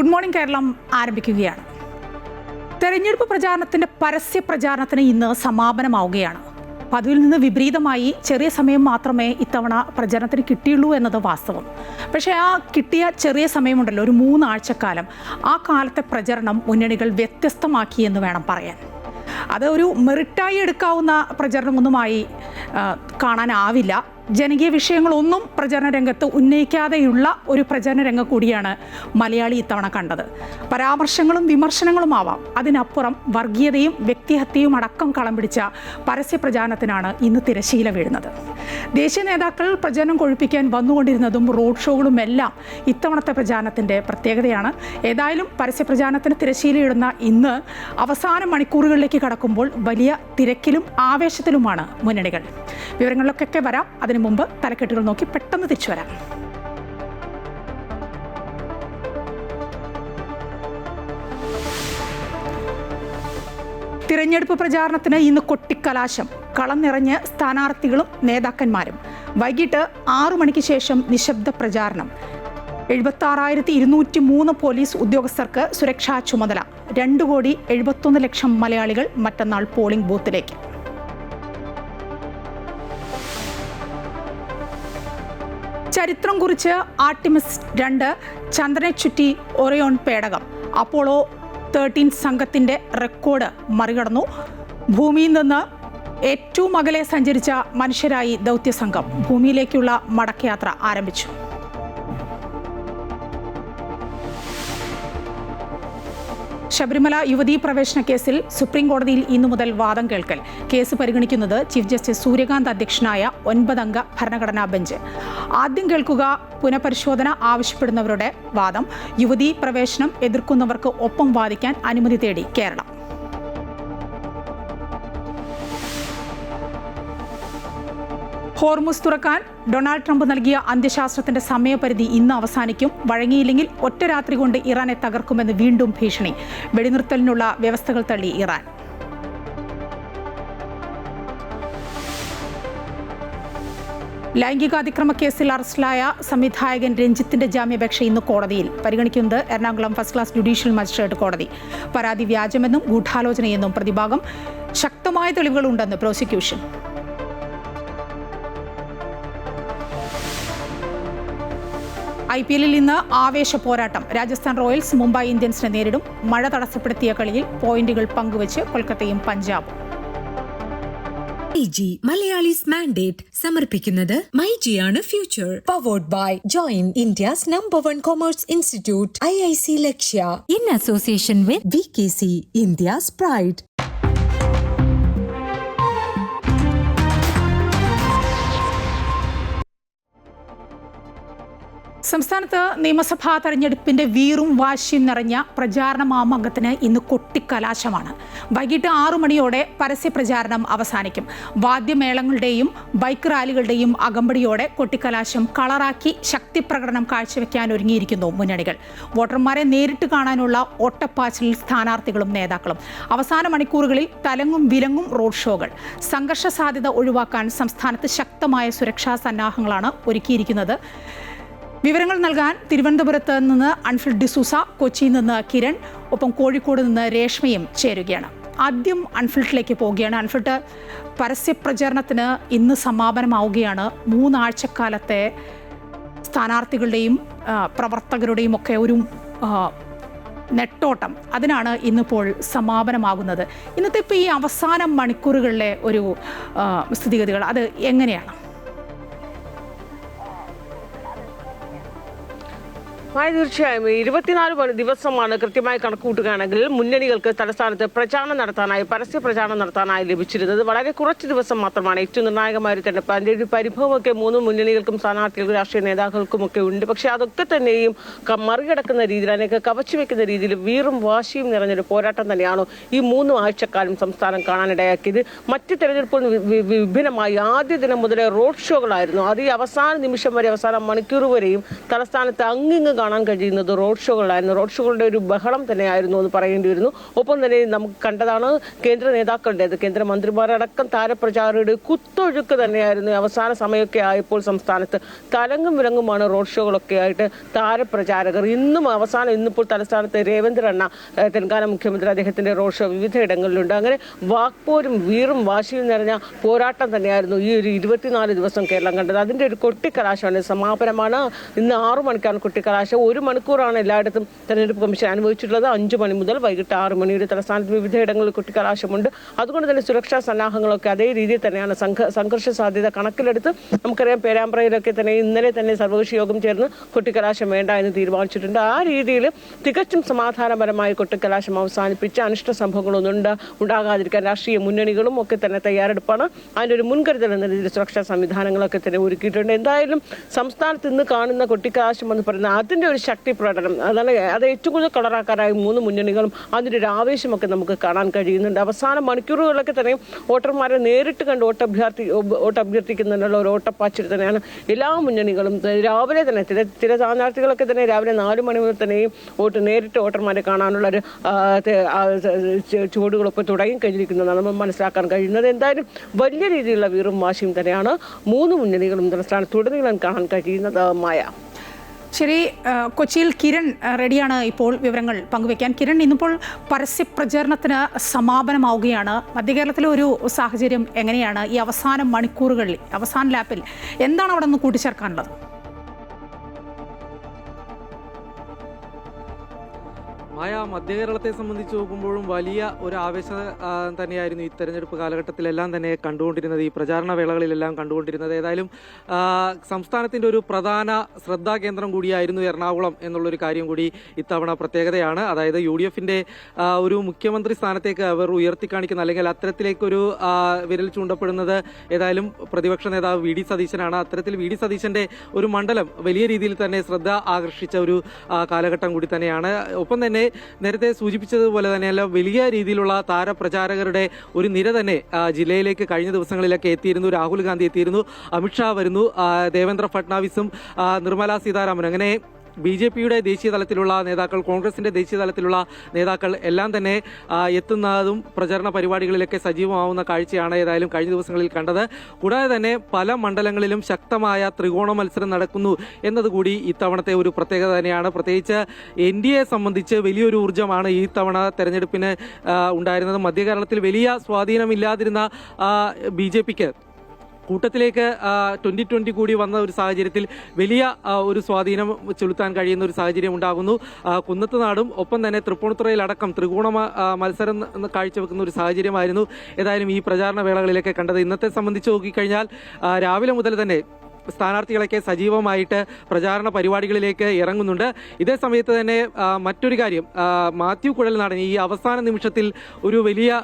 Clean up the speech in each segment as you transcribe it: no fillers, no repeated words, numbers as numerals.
Good morning Keralam ആരംഭിക്കുകയാണ്. തെരഞ്ഞെടുപ്പ് പ്രചാരണത്തിന്റെ പരസ്യ പ്രചാരണത്തിന് ഇന്ന് സമാപനമാവുകയാണ്. പതിവിൽ നിന്ന് വിപരീതമായി ചെറിയ സമയം മാത്രമേ ഇത്തവണ പ്രചാരണത്തിന് കിട്ടിയുള്ളൂ എന്നത് വാസ്തവം. പക്ഷേ ആ കിട്ടിയ ചെറിയ സമയമുണ്ടല്ലോ, ഒരു 3 ആഴ്ചക്കാലം, ആ കാലത്തെ പ്രചരണം മുന്നണികൾ വ്യത്യസ്തമാക്കി എന്ന് വേണം പറയാൻ. അത് ഒരു മെറിറ്റായി എടുക്കാവുന്ന പ്രചരണമൊന്നുമായി കാണാനാവില്ല. ജനകീയ വിഷയങ്ങളൊന്നും പ്രചരണ രംഗത്ത് ഉന്നയിക്കാതെയുള്ള ഒരു പ്രചരണ രംഗം കൂടിയാണ് മലയാളി ഇത്തവണ കണ്ടത്. പരാമർശങ്ങളും വിമർശനങ്ങളും ആവാം, അതിനപ്പുറം വർഗീയതയും വ്യക്തിഹത്യയും അടക്കം കളം പിടിച്ച പരസ്യ പ്രചാരണത്തിനാണ് ഇന്ന് തിരശീല വീഴുന്നത്. ദേശീയ നേതാക്കൾ പ്രചരണം കൊഴുപ്പിക്കാൻ വന്നുകൊണ്ടിരുന്നതും റോഡ് ഷോകളും എല്ലാം ഇത്തവണത്തെ പ്രചാരണത്തിൻ്റെ പ്രത്യേകതയാണ്. ഏതായാലും പരസ്യ പ്രചാരണത്തിന് തിരശീലയിടുന്ന ഇന്ന് അവസാന മണിക്കൂറുകളിലേക്ക് കടക്കുമ്പോൾ വലിയ തിരക്കിലും ആവേശത്തിലുമാണ് മുന്നണികൾ. വിവരങ്ങളിലൊക്കെ വരാം. അതിനു മുമ്പ് തലക്കെട്ടുകൾ നോക്കി പെട്ടെന്ന് തിരിച്ചു വരാം. തിരഞ്ഞെടുപ്പ് പ്രചാരണത്തിന് ഇന്ന് കൊട്ടിക്കലാശം. കളം നിറഞ്ഞ് സ്ഥാനാർത്ഥികളും നേതാക്കന്മാരും. വൈകിട്ട് 6 മണിക്ക് ശേഷം നിശബ്ദ പ്രചാരണം. 76,203 പോലീസ് ഉദ്യോഗസ്ഥർക്ക് സുരക്ഷാ ചുമതല. 2,71,00,000 മലയാളികൾ മറ്റന്നാൾ പോളിംഗ് ബൂത്തിലേക്ക്. ചരിത്രം കുറിച്ച് ആർട്ടിമിസ് 2 ചന്ദ്രനെ ചുറ്റി ഒറിയോൺ പേടകം. അപ്പോളോ 13 സംഘത്തിൻ്റെ റെക്കോർഡ് മറികടന്നു. ഭൂമിയിൽ നിന്ന് ഏറ്റവും അകലെ സഞ്ചരിച്ച മനുഷ്യരായി ദൗത്യസംഘം. ഭൂമിയിലേക്കുള്ള മടക്കയാത്ര ആരംഭിച്ചു. ശബരിമല യുവതീ പ്രവേശന കേസിൽ സുപ്രീം കോടതിയിൽ ഇന്നു മുതൽ വാദം കേൾക്കൽ. കേസ് പരിഗണിക്കുന്നത് ചീഫ് ജസ്റ്റിസ് സൂര്യകാന്ത് അധ്യക്ഷനായ 9-അംഗ ഭരണഘടനാ ബെഞ്ച്. ആദ്യം കേൾക്കുക പുനഃപരിശോധന ആവശ്യപ്പെടുന്നവരുടെ വാദം. യുവതീ പ്രവേശനം എതിർക്കുന്നവർക്ക് ഒപ്പം വാദിക്കാൻ അനുമതി തേടി കേരളം. ഹോർമുസ് തുറക്കാൻ ഡൊണാൾഡ് ട്രംപ് നൽകിയ അന്ത്യശാസ്ത്രത്തിന്റെ സമയപരിധി ഇന്ന് അവസാനിക്കും. വഴങ്ങിയില്ലെങ്കിൽ ഒറ്റ രാത്രി കൊണ്ട് ഇറാനെ തകർക്കുമെന്ന് വീണ്ടും ഭീഷണി. വെടിനിർത്തലിനുള്ള വ്യവസ്ഥകൾ തള്ളി ഇറാൻ. ലൈംഗികാതിക്രമ കേസിൽ അറസ്റ്റിലായ സംവിധായകൻ രഞ്ജിത്തിന്റെ ജാമ്യാപേക്ഷ ഇന്ന് കോടതിയിൽ. പരിഗണിക്കുന്നത് Ernakulam first class judicial magistrate കോടതി. പരാതി വ്യാജമെന്നും ഗൂഢാലോചനയെന്നും പ്രതിഭാഗം. ശക്തമായ തെളിവുകളുണ്ടെന്ന് പ്രോസിക്യൂഷൻ. IPL-ൽ ഇന്ന് ആവേശ പോരാട്ടം. രാജസ്ഥാൻ റോയൽസ് മുംബൈ ഇന്ത്യൻസിനെ നേരിടും. മഴ തടസ്സപ്പെടുത്തിയ കളിയിൽ പോയിന്റുകൾ പങ്കുവച്ച് കൊൽക്കത്തയും പഞ്ചാബും. മൈജി മലയാളീസ് മാൻഡേറ്റ് സമർപ്പിക്കുന്നത് മൈജിയാണ് future. Powered by join India's #1 commerce institute IIC Lakshya in association with VKC India's pride. സംസ്ഥാനത്ത് നിയമസഭാ തെരഞ്ഞെടുപ്പിന്റെ വീറും വാശിയും നിറഞ്ഞ പ്രചാരണ മാമാങ്കത്തിന് ഇന്ന് കൊട്ടിക്കലാശമാണ്. വൈകിട്ട് 6 മണിയോടെ പരസ്യ പ്രചാരണം അവസാനിക്കും. വാദ്യമേളങ്ങളുടെയും ബൈക്ക് റാലികളുടെയും അകമ്പടിയോടെ കൊട്ടിക്കലാശം കളറാക്കി ശക്തിപ്രകടനം കാഴ്ചവെക്കാൻ ഒരുങ്ങിയിരിക്കുന്നു മുന്നണികൾ. വോട്ടർമാരെ നേരിട്ട് കാണാനുള്ള ഓട്ടപ്പാച്ചിലിൽ സ്ഥാനാർത്ഥികളും നേതാക്കളും. അവസാന മണിക്കൂറുകളിൽ തലങ്ങും വിലങ്ങും റോഡ് ഷോകൾ. സംഘർഷ സാധ്യത ഒഴിവാക്കാൻ സംസ്ഥാനത്ത് ശക്തമായ സുരക്ഷാ സന്നാഹങ്ങളാണ് ഒരുക്കിയിരിക്കുന്നത്. വിവരങ്ങൾ നൽകാൻ തിരുവനന്തപുരത്ത് നിന്ന് അൻഫിൽ ഡിസൂസ, കൊച്ചിയിൽ നിന്ന് കിരൺ, ഒപ്പം കോഴിക്കോട് നിന്ന് രേഷ്മയും ചേരുകയാണ്. ആദ്യം അൻഫിൽട്ടിലേക്ക് പോവുകയാണ്. അൻഫിൽട്ട്, പരസ്യ പ്രചരണത്തിന് ഇന്ന് സമാപനമാവുകയാണ്. 3 ആഴ്ചക്കാലത്തെ സ്ഥാനാർത്ഥികളുടെയും പ്രവർത്തകരുടെയും ഒക്കെ ഒരു നെട്ടോട്ടം, അതിനാണ് ഇന്നിപ്പോൾ സമാപനമാകുന്നത്. ഇന്നത്തെ ഇപ്പോൾ ഈ അവസാന മണിക്കൂറുകളിലെ ഒരു സ്ഥിതിഗതികൾ അത് എങ്ങനെയാണ്? തീർച്ചയായും 24 ദിവസമാണ് കൃത്യമായി കണക്കുകൂട്ടുകയാണെങ്കിൽ മുന്നണികൾക്ക് തലസ്ഥാനത്ത് പ്രചാരണം നടത്താനായി, പരസ്യ പ്രചാരണം നടത്താനായി ലഭിച്ചിരുന്നത്. വളരെ കുറച്ച് ദിവസം മാത്രമാണ്. ഏറ്റവും നിർണായകമായ ഒരു തെരഞ്ഞെടുപ്പ്. അതിൻ്റെ ഒരു പരിഭവമൊക്കെ 3 മുന്നണികൾക്കും സ്ഥാനാർത്ഥികൾക്കും രാഷ്ട്രീയ നേതാക്കൾക്കും ഒക്കെ ഉണ്ട്. പക്ഷേ അതൊക്കെ തന്നെയും മറികടക്കുന്ന രീതിയിൽ, അതിനൊക്കെ കവച്ചു വെക്കുന്ന രീതിയിൽ വീറും വാശിയും നിറഞ്ഞൊരു പോരാട്ടം തന്നെയാണ് ഈ 3 ആഴ്ചക്കാലം സംസ്ഥാനം കാണാനിടയാക്കിയത്. മറ്റ് തെരഞ്ഞെടുപ്പുകൾ വിഭിന്നമായി ആദ്യ ദിനം മുതലേ റോഡ് ഷോകളായിരുന്നു. അത് ഈ അവസാന നിമിഷം വരെ, അവസാന മണിക്കൂർ വരെയും തലസ്ഥാനത്ത് അങ്ങിങ്ങ് കാണാൻ കഴിയുന്നത് റോഡ് ഷോകളായിരുന്നു. റോഡ് ഷോകളുടെ ഒരു ബഹളം തന്നെയായിരുന്നു എന്ന് പറയേണ്ടി വരുന്നു. ഒപ്പം തന്നെ നമുക്ക് കണ്ടതാണ് കേന്ദ്ര നേതാക്കളുടേത്, കേന്ദ്രമന്ത്രിമാരടക്കം താരപ്രചാരകരുടെ കുത്തൊഴുക്ക് തന്നെയായിരുന്നു. അവസാന സമയമൊക്കെ ആയപ്പോൾ സംസ്ഥാനത്ത് തലങ്ങും വിലങ്ങുമാണ് റോഡ് ഷോകളൊക്കെ ആയിട്ട് താരപ്രചാരകർ. ഇന്നിപ്പോൾ തലസ്ഥാനത്ത് രേവന്ത് റണ്ണ, തെലങ്കാന മുഖ്യമന്ത്രി, അദ്ദേഹത്തിന്റെ റോഡ് ഷോ വിവിധ ഇടങ്ങളിലുണ്ട്. അങ്ങനെ വാക്പോരും വീറും വാശിയും നിറഞ്ഞ പോരാട്ടം തന്നെയായിരുന്നു ഈ ഒരു 24 ദിവസം കേരളം കണ്ടത്. അതിന്റെ ഒരു കൊട്ടിക്കലാശമാണ്, സമാപനമാണ്. ഇന്ന് 6 മണിക്കാണ് കൊട്ടിക്കലാശം. 1 മണിക്കൂറാണ് എല്ലായിടത്തും തെരഞ്ഞെടുപ്പ് കമ്മീഷൻ അനുവദിച്ചിട്ടുള്ളത്. 5 മണി മുതൽ വൈകിട്ട് 6 മണി വരെ തലസ്ഥാനത്ത് വിവിധ ഇടങ്ങളിൽ കൊട്ടിക്കലാശമുണ്ട്. അതുകൊണ്ട് തന്നെ സുരക്ഷാ സന്നാഹങ്ങളൊക്കെ അതേ രീതിയിൽ തന്നെയാണ്. സംഘർഷ സാധ്യത കണക്കിലെടുത്ത് നമുക്കറിയാം, പേരാമ്പ്രയിലൊക്കെ തന്നെ ഇന്നലെ തന്നെ സർവകക്ഷി യോഗം ചേർന്ന് കൊട്ടിക്കലാശം വേണ്ട എന്ന് തീരുമാനിച്ചിട്ടുണ്ട്. ആ രീതിയിൽ തികച്ചും സമാധാനപരമായി കൊട്ടിക്കലാശം അവസാനിപ്പിച്ച് അനിഷ്ട സംഭവങ്ങളൊന്നും ഉണ്ടാകാതിരിക്കാൻ രാഷ്ട്രീയ മുന്നണികളും ഒക്കെ തന്നെ തയ്യാറെടുപ്പാണ്. അതിൻ്റെ ഒരു മുൻകരുതൽ എന്ന രീതിയിൽ സുരക്ഷാ സംവിധാനങ്ങളൊക്കെ തന്നെ ഒരുക്കിയിട്ടുണ്ട്. എന്തായാലും സംസ്ഥാനത്ത് ഇന്ന് കാണുന്ന കൊട്ടിക്കലാശം എന്ന് പറയുന്നത് അതിൻ്റെ ഒരു ശക്തി പ്രകടനം, അത് ഏറ്റവും കൂടുതൽ കളറാക്കാരായ 3 മുന്നണികളും അതിൻ്റെ ഒരു ആവേശമൊക്കെ നമുക്ക് കാണാൻ കഴിയുന്നുണ്ട്. അവസാന മണിക്കൂറുകളിലൊക്കെ തന്നെ വോട്ടർമാരെ നേരിട്ട് കണ്ട് വോട്ടഭ്യർത്ഥിക്കുന്നതിനുള്ള ഒരു ഓട്ടപ്പാച്ചിൽ തന്നെയാണ് എല്ലാ മുന്നണികളും. രാവിലെ തന്നെ ചില സ്ഥാനാർത്ഥികളൊക്കെ തന്നെ രാവിലെ 4 മണി മുതൽ തന്നെയും നേരിട്ട് വോട്ടർമാരെ കാണാനുള്ള ഒരു ചുവടുകളൊക്കെ തുടങ്ങി കഴിഞ്ഞിരിക്കുന്നതാണ് നമ്മൾ മനസ്സിലാക്കാൻ കഴിയുന്നത്. എന്തായാലും വലിയ രീതിയിലുള്ള വീറും വാശിയും തന്നെയാണ് 3 മുന്നണികളും സംസ്ഥാനത്തുടനീളം കാണാൻ കഴിയുന്നത്. മായ. ശരി, കൊച്ചിയിൽ കിരൺ റെഡിയാണ് ഇപ്പോൾ വിവരങ്ങൾ പങ്കുവയ്ക്കാൻ. കിരൺ, ഇന്നിപ്പോൾ പരസ്യ പ്രചാരണത്തിന് സമാപനമാവുകയാണ്. മധ്യകേരളത്തിലെ ഒരു സാഹചര്യം എങ്ങനെയാണ്? ഈ അവസാന മണിക്കൂറുകളിൽ, അവസാന ലാപ്പിൽ എന്താണ് അവിടെ നിന്ന് കൂട്ടിച്ചേർക്കാനുള്ളത്? മധ്യകേരളത്തെ സംബന്ധിച്ച് നോക്കുമ്പോഴും വലിയ ഒരു ആവേശം തന്നെയായിരുന്നു ഈ തെരഞ്ഞെടുപ്പ് കാലഘട്ടത്തിലെല്ലാം തന്നെ കണ്ടുകൊണ്ടിരുന്നത്, ഈ പ്രചാരണ വേളകളിലെല്ലാം കണ്ടുകൊണ്ടിരുന്നത്. ഏതായാലും സംസ്ഥാനത്തിൻ്റെ ഒരു പ്രധാന ശ്രദ്ധാകേന്ദ്രം കൂടിയായിരുന്നു എറണാകുളം എന്നുള്ളൊരു കാര്യം കൂടി ഇത്തവണ പ്രത്യേകതയാണ്. അതായത് UDFന്റെ ഒരു മുഖ്യമന്ത്രി സ്ഥാനത്തേക്ക് അവർ ഉയർത്തിക്കാണിക്കുന്ന, അല്ലെങ്കിൽ അത്തരത്തിലേക്കൊരു വിരൽ ചൂണ്ടപ്പെടുന്നത് ഏതായാലും പ്രതിപക്ഷ നേതാവ് VD സതീശനാണ്. അത്തരത്തിൽ VD സതീശന്റെ ഒരു മണ്ഡലം വലിയ രീതിയിൽ തന്നെ ശ്രദ്ധ ആകർഷിച്ച ഒരു കാലഘട്ടം കൂടി തന്നെയാണ്. ഒപ്പം തന്നെ നേരത്തെ സൂചിപ്പിച്ചതുപോലെ തന്നെയല്ല, വലിയ രീതിയിലുള്ള താരപ്രചാരകരുടെ ഒരു നിര തന്നെ ജില്ലയിലേക്ക് കഴിഞ്ഞ ദിവസങ്ങളിലൊക്കെ എത്തിയിരുന്നു. രാഹുൽ ഗാന്ധി എത്തിയിരുന്നു, അമിത്ഷാ വരുന്നു, ദേവേന്ദ്ര ഫട്നാവിസും നിർമ്മല സീതാരാമനും, അങ്ങനെ BJPയുടെ ദേശീയ തലത്തിലുള്ള നേതാക്കൾ, കോൺഗ്രസിന്റെ ദേശീയ തലത്തിലുള്ള നേതാക്കൾ എല്ലാം തന്നെ എത്തുന്നതും പ്രചരണ പരിപാടികളിലൊക്കെ സജീവമാവുന്ന കാഴ്ചയാണ് ഏതായാലും കഴിഞ്ഞ ദിവസങ്ങളിൽ കണ്ടത്. കൂടാതെ തന്നെ പല മണ്ഡലങ്ങളിലും ശക്തമായ ത്രികോണ മത്സരം നടക്കുന്നു എന്നതുകൂടി ഇത്തവണത്തെ ഒരു പ്രത്യേകത തന്നെയാണ്. പ്രത്യേകിച്ച് NDA സംബന്ധിച്ച് വലിയൊരു ഊർജ്ജമാണ് ഈ തവണ തെരഞ്ഞെടുപ്പിന് ഉണ്ടായിരുന്നത്. മധ്യകേരളത്തിൽ വലിയ സ്വാധീനമില്ലാതിരുന്ന BJPക്ക് കൂട്ടത്തിലേക്ക് 2020 കൂടി വന്ന ഒരു സാഹചര്യത്തിൽ വലിയ ഒരു സ്വാധീനം ചെലുത്താൻ കഴിയുന്ന ഒരു സാഹചര്യം ഉണ്ടാകുന്നു. കുന്നത്തുനാടും ഒപ്പം തന്നെ തൃപ്പൂണിത്തുറയിലടക്കം ത്രികോണ മത്സരം കാഴ്ചവെക്കുന്ന ഒരു സാഹചര്യമായിരുന്നു ഏതായാലും ഈ പ്രചാരണ വേളകളിലൊക്കെ കണ്ടത്. ഇന്നത്തെ സംബന്ധിച്ച് നോക്കിക്കഴിഞ്ഞാൽ രാവിലെ മുതൽ തന്നെ സ്ഥാനാർത്ഥികളൊക്കെ സജീവമായിട്ട് പ്രചാരണ പരിപാടികളിലേക്ക് ഇറങ്ങുന്നുണ്ട്. ഇതേ സമയത്ത് തന്നെ മറ്റൊരു കാര്യം, മാത്യു കുഴൽനാടൻ ഈ അവസാന നിമിഷത്തിൽ ഒരു വലിയ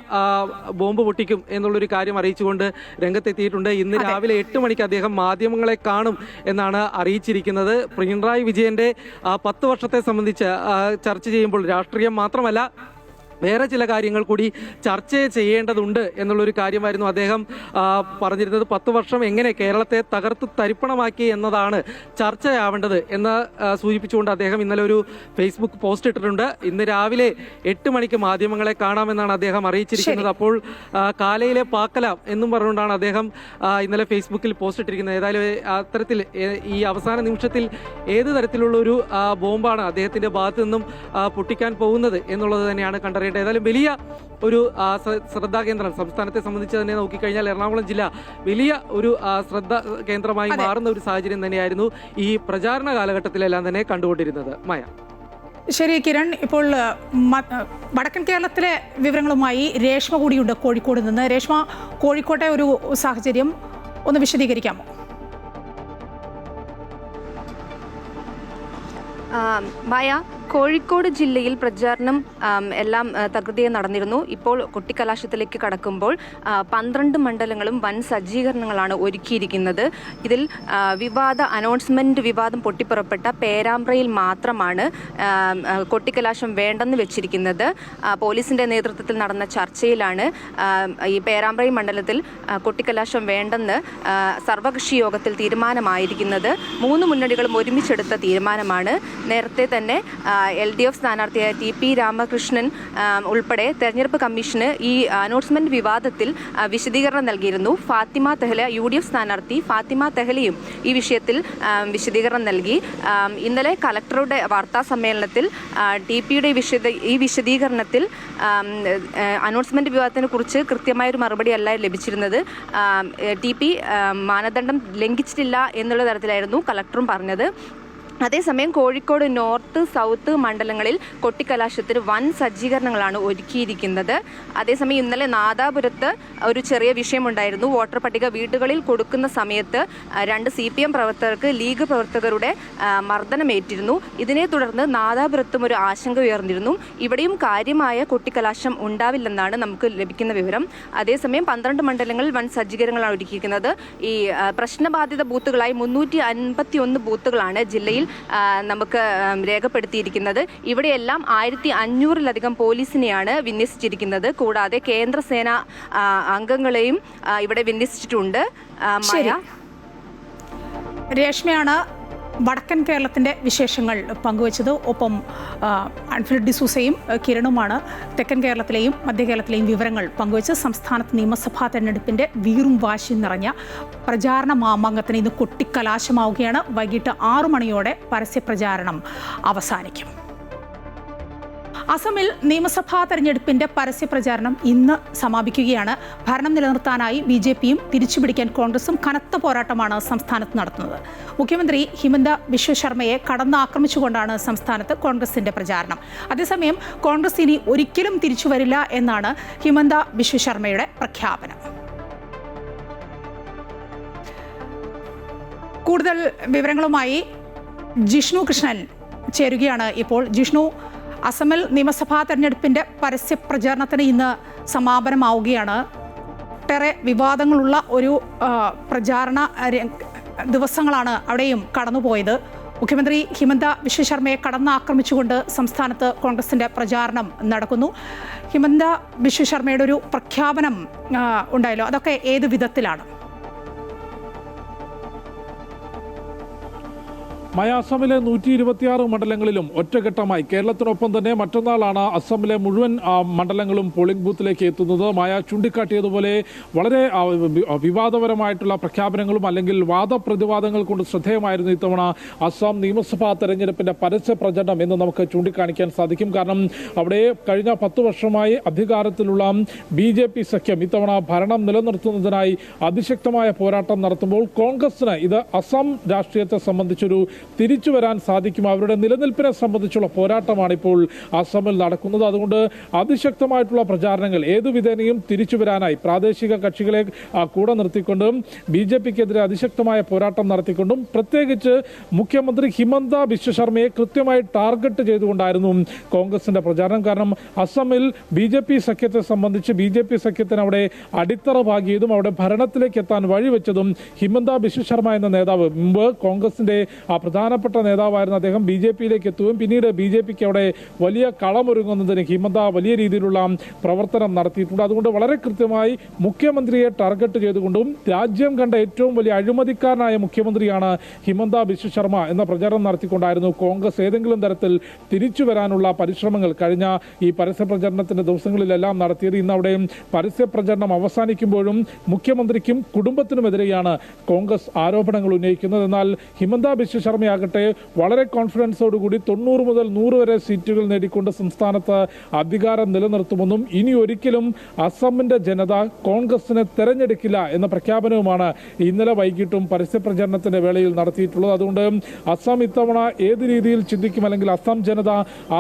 ബോംബ് പൊട്ടിക്കും എന്നുള്ളൊരു കാര്യം അറിയിച്ചുകൊണ്ട് രംഗത്തെത്തിയിട്ടുണ്ട്. ഇന്ന് രാവിലെ 8 മണിക്ക് അദ്ദേഹം മാധ്യമങ്ങളെ കാണും എന്നാണ് അറിയിച്ചിരിക്കുന്നത്. പിണറായി വിജയന്റെ 10 വർഷത്തെ സംബന്ധിച്ച് ചർച്ച ചെയ്യുമ്പോൾ രാഷ്ട്രീയം മാത്രമല്ല വേറെ ചില കാര്യങ്ങൾ കൂടി ചർച്ച ചെയ്യേണ്ടതുണ്ട് എന്നുള്ളൊരു കാര്യമായിരുന്നു അദ്ദേഹം പറഞ്ഞിരുന്നത്. 10 വർഷം എങ്ങനെ കേരളത്തെ തകർത്ത് തരിപ്പണമാക്കി എന്നതാണ് ചർച്ചയാവേണ്ടത് എന്ന് സൂചിപ്പിച്ചുകൊണ്ട് അദ്ദേഹം ഇന്നലെ ഒരു ഫേസ്ബുക്ക് പോസ്റ്റ് ഇട്ടിട്ടുണ്ട്. ഇന്ന് രാവിലെ 8 മണിക്ക് മാധ്യമങ്ങളെ കാണാമെന്നാണ് അദ്ദേഹം അറിയിച്ചിരിക്കുന്നത്. അപ്പോൾ കാലയിലെ പാക്കലാം എന്നും പറഞ്ഞുകൊണ്ടാണ് അദ്ദേഹം ഇന്നലെ ഫേസ്ബുക്കിൽ പോസ്റ്റ് ഇട്ടിരിക്കുന്നത്. ഏതായാലും അത്തരത്തിൽ ഈ അവസാന നിമിഷത്തിൽ ഏത് തരത്തിലുള്ള ഒരു ബോംബാണ് അദ്ദേഹത്തിന്റെ ഭാഗത്തു നിന്നും പൊട്ടിക്കാൻ പോകുന്നത് എന്നുള്ളത് തന്നെയാണ് കണ്ടറിയേണ്ടത്. ഏതായാലും വലിയ ഒരു ശ്രദ്ധാകേന്ദ്രം സംസ്ഥാനത്തെ സംബന്ധിച്ച് തന്നെ നോക്കിക്കഴിഞ്ഞാൽ എറണാകുളം ജില്ല വലിയ ഒരു ശ്രദ്ധ കേന്ദ്രമായി മാറുന്ന ഒരു സാഹചര്യം തന്നെയായിരുന്നു ഈ പ്രചാരണ കാലഘട്ടത്തിലെല്ലാം തന്നെ കണ്ടുകൊണ്ടിരുന്നത്. മായ. ശരി കിരൺ, ഇപ്പോൾ വടക്കൻ കേരളത്തിലെ വിവരങ്ങളുമായി രേഷ്മ കൂടിയുണ്ട് കോഴിക്കോട് നിന്ന്. രേഷ്മ, കോഴിക്കോട്ടെ ഒരു സാഹചര്യം ഒന്ന് വിശദീകരിക്കാമോ? മായ, കോഴിക്കോട് ജില്ലയിൽ പ്രചാരണം എല്ലാം തകൃതിയായി നടന്നിരുന്നു. ഇപ്പോൾ കൊട്ടിക്കലാശത്തിലേക്ക് കടക്കുമ്പോൾ 12 മണ്ഡലങ്ങളും വൻ സജ്ജീകരണങ്ങളാണ് ഒരുക്കിയിരിക്കുന്നത്. ഇതിൽ അനൗൺസ്മെന്റ് വിവാദം പൊട്ടിപ്പുറപ്പെട്ട പേരാമ്പ്രയിൽ മാത്രമാണ് കൊട്ടിക്കലാശം വേണ്ടെന്ന് വെച്ചിരിക്കുന്നത്. പോലീസിന്റെ നേതൃത്വത്തിൽ നടന്ന ചർച്ചയിലാണ് ഈ പേരാമ്പ്രയിൽ മണ്ഡലത്തിൽ കൊട്ടിക്കലാശം വേണ്ടെന്ന് സർവകക്ഷി യോഗത്തിൽ തീരുമാനമായിരിക്കുന്നത്. 3 മുന്നണികളും ഒരുമിച്ചെടുത്ത തീരുമാനമാണ്. നേരത്തെ തന്നെ LDF സ്ഥാനാർത്ഥിയായ TP രാമകൃഷ്ണൻ ഉൾപ്പെടെ തെരഞ്ഞെടുപ്പ് കമ്മീഷന് ഈ അനൗൺസ്മെന്റ് വിവാദത്തിൽ വിശദീകരണം നൽകിയിരുന്നു. ഫാത്തിമ തെഹ്ല UDF സ്ഥാനാർത്ഥി ഫാത്തിമ തെഹ്ലയും ഈ വിഷയത്തിൽ വിശദീകരണം നൽകി. ഇന്നലെ കലക്ടറുടെ വാർത്താ സമ്മേളനത്തിൽ TPയുടെ ഈ വിശദീകരണത്തിൽ അനൗൺസ്മെന്റ് വിവാദത്തിനെ കുറിച്ച് കൃത്യമായൊരു മറുപടി അല്ല ലഭിച്ചിരുന്നത്. TP മാനദണ്ഡം ലംഘിച്ചിട്ടില്ല എന്നുള്ള തരത്തിലായിരുന്നു കലക്ടറും പറഞ്ഞത്. അതേസമയം കോഴിക്കോട് നോർത്ത് സൗത്ത് മണ്ഡലങ്ങളിൽ കൊട്ടിക്കലാശത്തിന് വൻ സജ്ജീകരണങ്ങളാണ് ഒരുക്കിയിരിക്കുന്നത്. അതേസമയം ഇന്നലെ നാദാപുരത്ത് ഒരു ചെറിയ വിഷയമുണ്ടായിരുന്നു. വോട്ടർ പട്ടിക വീടുകളിൽ കൊടുക്കുന്ന സമയത്ത് 2 CPM പ്രവർത്തകർക്ക് ലീഗ് പ്രവർത്തകരുടെ മർദ്ദനമേറ്റിരുന്നു. ഇതിനെ തുടർന്ന് നാദാപുരത്തും ഒരു ആശങ്ക ഉയർന്നിരുന്നു. ഇവിടെയും കാര്യമായ കൊട്ടിക്കലാശം ഉണ്ടാവില്ലെന്നാണ് നമുക്ക് ലഭിക്കുന്ന വിവരം. അതേസമയം 12 മണ്ഡലങ്ങളിൽ വൻ സജ്ജീകരണങ്ങളാണ് ഒരുക്കിയിരിക്കുന്നത്. ഈ പ്രശ്നബാധിത ബൂത്തുകളായി 351 ബൂത്തുകളാണ് ജില്ലയിൽ നമുക്ക് രേഖപ്പെടുത്തിയിരിക്കുന്നത്. ഇവിടെയെല്ലാം 1500-ലധികം പോലീസിനെയാണ് വിന്യസിച്ചിരിക്കുന്നത്. കൂടാതെ കേന്ദ്രസേന അംഗങ്ങളെയും ഇവിടെ വിന്യസിച്ചിട്ടുണ്ട്. രേഷ്മയാണ് വടക്കൻ കേരളത്തിൻ്റെ വിശേഷങ്ങൾ പങ്കുവച്ചത്. ഒപ്പം ആൻഫിൽഡ് ഡിസൂസയും കിരണുമാണ് തെക്കൻ കേരളത്തിലെയും മധ്യ കേരളത്തിലെയും വിവരങ്ങൾ പങ്കുവച്ച് സംസ്ഥാനത്ത് നിയമസഭാ തെരഞ്ഞെടുപ്പിൻ്റെ വീറും വാശിയും നിറഞ്ഞ പ്രചാരണ മാമാങ്കത്തിന് ഇന്ന് കൊട്ടിക്കലാശമാവുകയാണ്. വൈകിട്ട് 6 മണിയോടെ പരസ്യപ്രചാരണം അവസാനിക്കും. അസമിൽ നിയമസഭാ തെരഞ്ഞെടുപ്പിന്റെ പരസ്യപ്രചാരണം ഇന്ന് സമാപിക്കുകയാണ്. ഭരണം നിലനിർത്താനായി BJPയും തിരിച്ചുപിടിക്കാൻ കോൺഗ്രസും കനത്ത പോരാട്ടമാണ് സംസ്ഥാനത്ത് നടത്തുന്നത്. മുഖ്യമന്ത്രി ഹിമന്ത ബിശ്വ ശർമ്മയെ കടന്നാക്രമിച്ചുകൊണ്ടാണ് സംസ്ഥാനത്ത് കോൺഗ്രസിന്റെ പ്രചാരണം. അതേസമയം കോൺഗ്രസ് ഇനി ഒരിക്കലും തിരിച്ചുവരില്ല എന്നാണ് ഹിമന്ത ബിശ്വ ശർമ്മയുടെ പ്രഖ്യാപനം. കൂടുതൽ വിവരങ്ങളുമായി ജിഷ്ണു കൃഷ്ണൻ ചേരുകയാണ് ഇപ്പോൾ. ജിഷ്ണു, അസമിൽ നിയമസഭാ തെരഞ്ഞെടുപ്പിൻ്റെ പരസ്യപ്രചാരണത്തിന് ഇന്ന് സമാപനമാവുകയാണ്. ഒട്ടേറെ വിവാദങ്ങളുള്ള ഒരു പ്രചാരണ ദിവസങ്ങളാണ് അവിടെയും കടന്നുപോയത്. മുഖ്യമന്ത്രി ഹിമന്ത ബിശ്വ ശർമ്മയെ കടന്നാക്രമിച്ചുകൊണ്ട് സംസ്ഥാനത്ത് കോൺഗ്രസിൻ്റെ പ്രചാരണം നടക്കുന്നു. ഹിമന്ത ബിശ്വ ശർമ്മയുടെ ഒരു പ്രഖ്യാപനം ഉണ്ടായല്ലോ, അതൊക്കെ ഏത് വിധത്തിലാണ്? അസമിലെ 126 മണ്ഡലങ്ങളിലും ഒറ്റഘട്ടമായി കേരളത്തിനൊപ്പം തന്നെ മറ്റന്നാളാണ് അസമിലെ മുഴുവൻ മണ്ഡലങ്ങളും പോളിംഗ് ബൂത്തിലേക്ക് എത്തുന്നത്. ചൂണ്ടിക്കാട്ടിയതുപോലെ വളരെ വിവാദപരമായിട്ടുള്ള പ്രഖ്യാപനങ്ങളും അല്ലെങ്കിൽ വാദപ്രതിവാദങ്ങൾ കൊണ്ട് ശ്രദ്ധേയമായിരുന്നു ഇത്തവണ അസം നിയമസഭാ തെരഞ്ഞെടുപ്പിന്റെ പരസ്യ പ്രചരണം എന്ന് നമുക്ക് ചൂണ്ടിക്കാണിക്കാൻ സാധിക്കും. കാരണം അവിടെ കഴിഞ്ഞ 10 വർഷമായി അധികാരത്തിലുള്ള BJP സഖ്യം ഇത്തവണ ഭരണം നിലനിർത്തുന്നതിനായി അതിശക്തമായ പോരാട്ടം നടത്തുമ്പോൾ കോൺഗ്രസിന് ഇത് അസം രാഷ്ട്രീയത്തെ സംബന്ധിച്ചൊരു തിരിച്ചു വരാൻ സാധിക്കും. അവരുടെ നിലനിൽപ്പിനെ സംബന്ധിച്ചുള്ള പോരാട്ടമാണ് ഇപ്പോൾ അസമിൽ നടക്കുന്നത്. അതുകൊണ്ട് അതിശക്തമായിട്ടുള്ള പ്രചാരണങ്ങൾ ഏതു വിധേനയും തിരിച്ചു വരാനായി പ്രാദേശിക കക്ഷികളെ കൂടെ നിർത്തിക്കൊണ്ടും BJPക്കെതിരെ അതിശക്തമായ പോരാട്ടം നടത്തിക്കൊണ്ടും പ്രത്യേകിച്ച് മുഖ്യമന്ത്രി ഹിമന്ത ബിശ്വ ശർമ്മയെ കൃത്യമായി ടാർഗറ്റ് ചെയ്തുകൊണ്ടായിരുന്നു കോൺഗ്രസിന്റെ പ്രചാരണം. കാരണം അസമിൽ BJP സഖ്യത്തെ സംബന്ധിച്ച് BJP സഖ്യത്തിന് അവിടെ അടിത്തറ പാകിയതും അവിടെ ഭരണത്തിലേക്ക് എത്താൻ വഴിവെച്ചതും ഹിമന്ത ബിശ്വ ശർമ്മ എന്ന നേതാവ് മുമ്പ് കോൺഗ്രസിന്റെ പ്രധാനപ്പെട്ട നേതാവായിരുന്നു അദ്ദേഹം BJPയിലേക്ക് എത്തുകയും പിന്നീട് BJPക്ക് അവിടെ വലിയ കളമൊരുങ്ങുന്നതിന് ഹിമന്ത വലിയ രീതിയിലുള്ള പ്രവർത്തനം നടത്തിയിട്ടുണ്ട്. അതുകൊണ്ട് വളരെ കൃത്യമായി മുഖ്യമന്ത്രിയെ ടാർഗറ്റ് ചെയ്തുകൊണ്ടും രാജ്യം കണ്ട ഏറ്റവും വലിയ അഴിമതിക്കാരനായ മുഖ്യമന്ത്രിയാണ് ഹിമന്ത ബിശ്വ ശർമ്മ എന്ന പ്രചാരണം നടത്തിക്കൊണ്ടായിരുന്നു കോൺഗ്രസ് ഏതെങ്കിലും തരത്തിൽ തിരിച്ചു വരാനുള്ള പരിശ്രമങ്ങൾ കഴിഞ്ഞ ഈ പരസ്യ പ്രചരണത്തിന്റെ ദിവസങ്ങളിലെല്ലാം നടത്തിയത്. ഇന്ന് അവിടെ പരസ്യ പ്രചരണം അവസാനിക്കുമ്പോഴും മുഖ്യമന്ത്രിക്കും കുടുംബത്തിനുമെതിരെയാണ് കോൺഗ്രസ് ആരോപണങ്ങൾ ഉന്നയിക്കുന്നത്. എന്നാൽ ഹിമന്ത ബിശ്വ ശർമ്മയാകട്ടെ വളരെ കോൺഫിഡൻസോടുകൂടി 90 മുതൽ 100 വരെ സീറ്റുകൾ നേടിക്കൊണ്ട് സംസ്ഥാനത്ത് അധികാരം നിലനിർത്തുമെന്നും ഇനി ഒരിക്കലും അസമിന്റെ ജനത കോൺഗ്രസിനെ തെരഞ്ഞെടുക്കില്ല എന്ന പ്രഖ്യാപനവുമാണ് ഇന്നലെ വൈകിട്ടും പരസ്യപ്രചരണത്തിന്റെ വേളയിൽ നടത്തിയിട്ടുള്ളത്. അതുകൊണ്ട് അസം ഇത്തവണ ഏത് രീതിയിൽ ചിന്തിക്കും അല്ലെങ്കിൽ അസം ജനത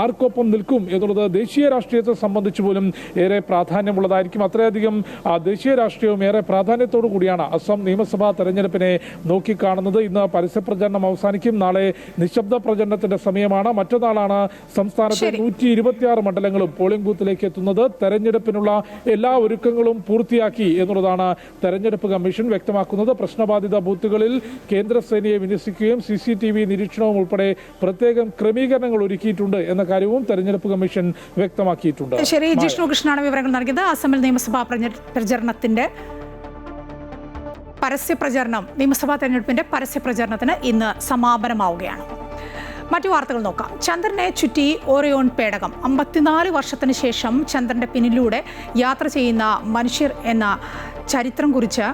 ആർക്കൊപ്പം നിൽക്കും എന്നുള്ളത് ദേശീയ രാഷ്ട്രീയത്തെ സംബന്ധിച്ച് പോലും ഏറെ പ്രാധാന്യമുള്ളതായിരിക്കും. അത്രയധികം ദേശീയ രാഷ്ട്രീയവും ഏറെ പ്രാധാന്യത്തോടു കൂടിയാണ് അസം നിയമസഭാ തെരഞ്ഞെടുപ്പിനെ നോക്കിക്കാണുന്നത്. ഇന്ന് പരസ്യപ്രചരണം അവസാനിക്കും. നാളെ നിശബ്ദ പ്രചരണത്തിന്റെ സമയമാണ്. മറ്റന്നാളാണ് സംസ്ഥാനത്തെ 126 മണ്ഡലങ്ങളും പോളിംഗ് ബൂത്തിലേക്ക് എത്തുന്നത്. തെരഞ്ഞെടുപ്പിനുള്ള എല്ലാ ഒരുക്കങ്ങളും പൂർത്തിയാക്കി എന്നുള്ളതാണ് തെരഞ്ഞെടുപ്പ് കമ്മീഷൻ വ്യക്തമാക്കുന്നത്. പ്രശ്നബാധിത ബൂത്തുകളിൽ കേന്ദ്രസേനയെ വിന്യസിക്കുകയും CCTV നിരീക്ഷണവും ഉൾപ്പെടെ പ്രത്യേകം ക്രമീകരണങ്ങൾ ഒരുക്കിയിട്ടുണ്ട് എന്ന കാര്യവും തെരഞ്ഞെടുപ്പ് കമ്മീഷൻ വ്യക്തമാക്കിയിട്ടുണ്ട്. ശരി, ജിഷ്ണു കൃഷ്ണനാണ് വിവരങ്ങൾ നൽകിയത്. അസമിൽ നിയമസഭാ പ്രചരണത്തിന്റെ നിയമസഭാ തെരഞ്ഞെടുപ്പിന്റെ പരസ്യ പ്രചരണത്തിന് ഇന്ന് സമാപനമാവുകയാണ്. മറ്റു വാർത്തകൾ നോക്കാം. ചന്ദ്രനെ ചുറ്റി ഓറിയോൺ പേടകം 54 വർഷത്തിന് ശേഷം ചന്ദ്രന്റെ പിന്നിലൂടെ യാത്ര ചെയ്യുന്ന മനുഷ്യർ എന്ന ചരിത്രം കുറിച്ച്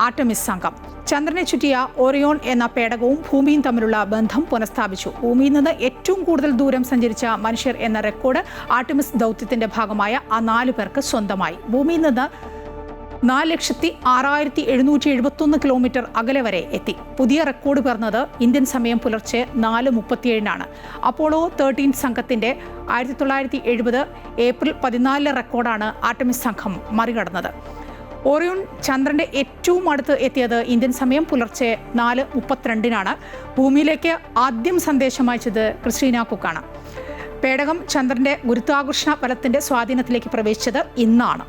ആർടെമിസ് സംഘം. ചന്ദ്രനെ ചുറ്റിയ ഓറിയോൺ എന്ന പേടകവും ഭൂമിയും തമ്മിലുള്ള ബന്ധം പുനഃസ്ഥാപിച്ചു. ഭൂമിയിൽ നിന്ന് ഏറ്റവും കൂടുതൽ ദൂരം സഞ്ചരിച്ച മനുഷ്യർ എന്ന റെക്കോർഡ് ആർടെമിസ് ദൗത്യത്തിന്റെ ഭാഗമായ ആ 4 പേർക്ക് സ്വന്തമായി. ഭൂമിയിൽ നിന്ന് 4,06,771 കിലോമീറ്റർ അകലെ വരെ എത്തി. പുതിയ റെക്കോർഡ് പിറന്നത് ഇന്ത്യൻ സമയം പുലർച്ചെ 4:37 അപ്പോളോ 13 സംഘത്തിന്റെ 1970 ഏപ്രിൽ 14 റെക്കോർഡാണ് ആർടെമിസ് സംഘം മറികടന്നത്. ഓറിയോൺ ചന്ദ്രന്റെ ഏറ്റവും അടുത്ത് എത്തിയത് ഇന്ത്യൻ സമയം പുലർച്ചെ 4:32 ഭൂമിയിലേക്ക് ആദ്യം സന്ദേശം അയച്ചത് ക്രിസ്റ്റീന കുക്കാണ്. പേടകം ചന്ദ്രന്റെ ഗുരുത്വാകർഷണ ബലത്തിന്റെ സ്വാധീനത്തിലേക്ക് പ്രവേശിച്ചത് ഇന്നാണ്.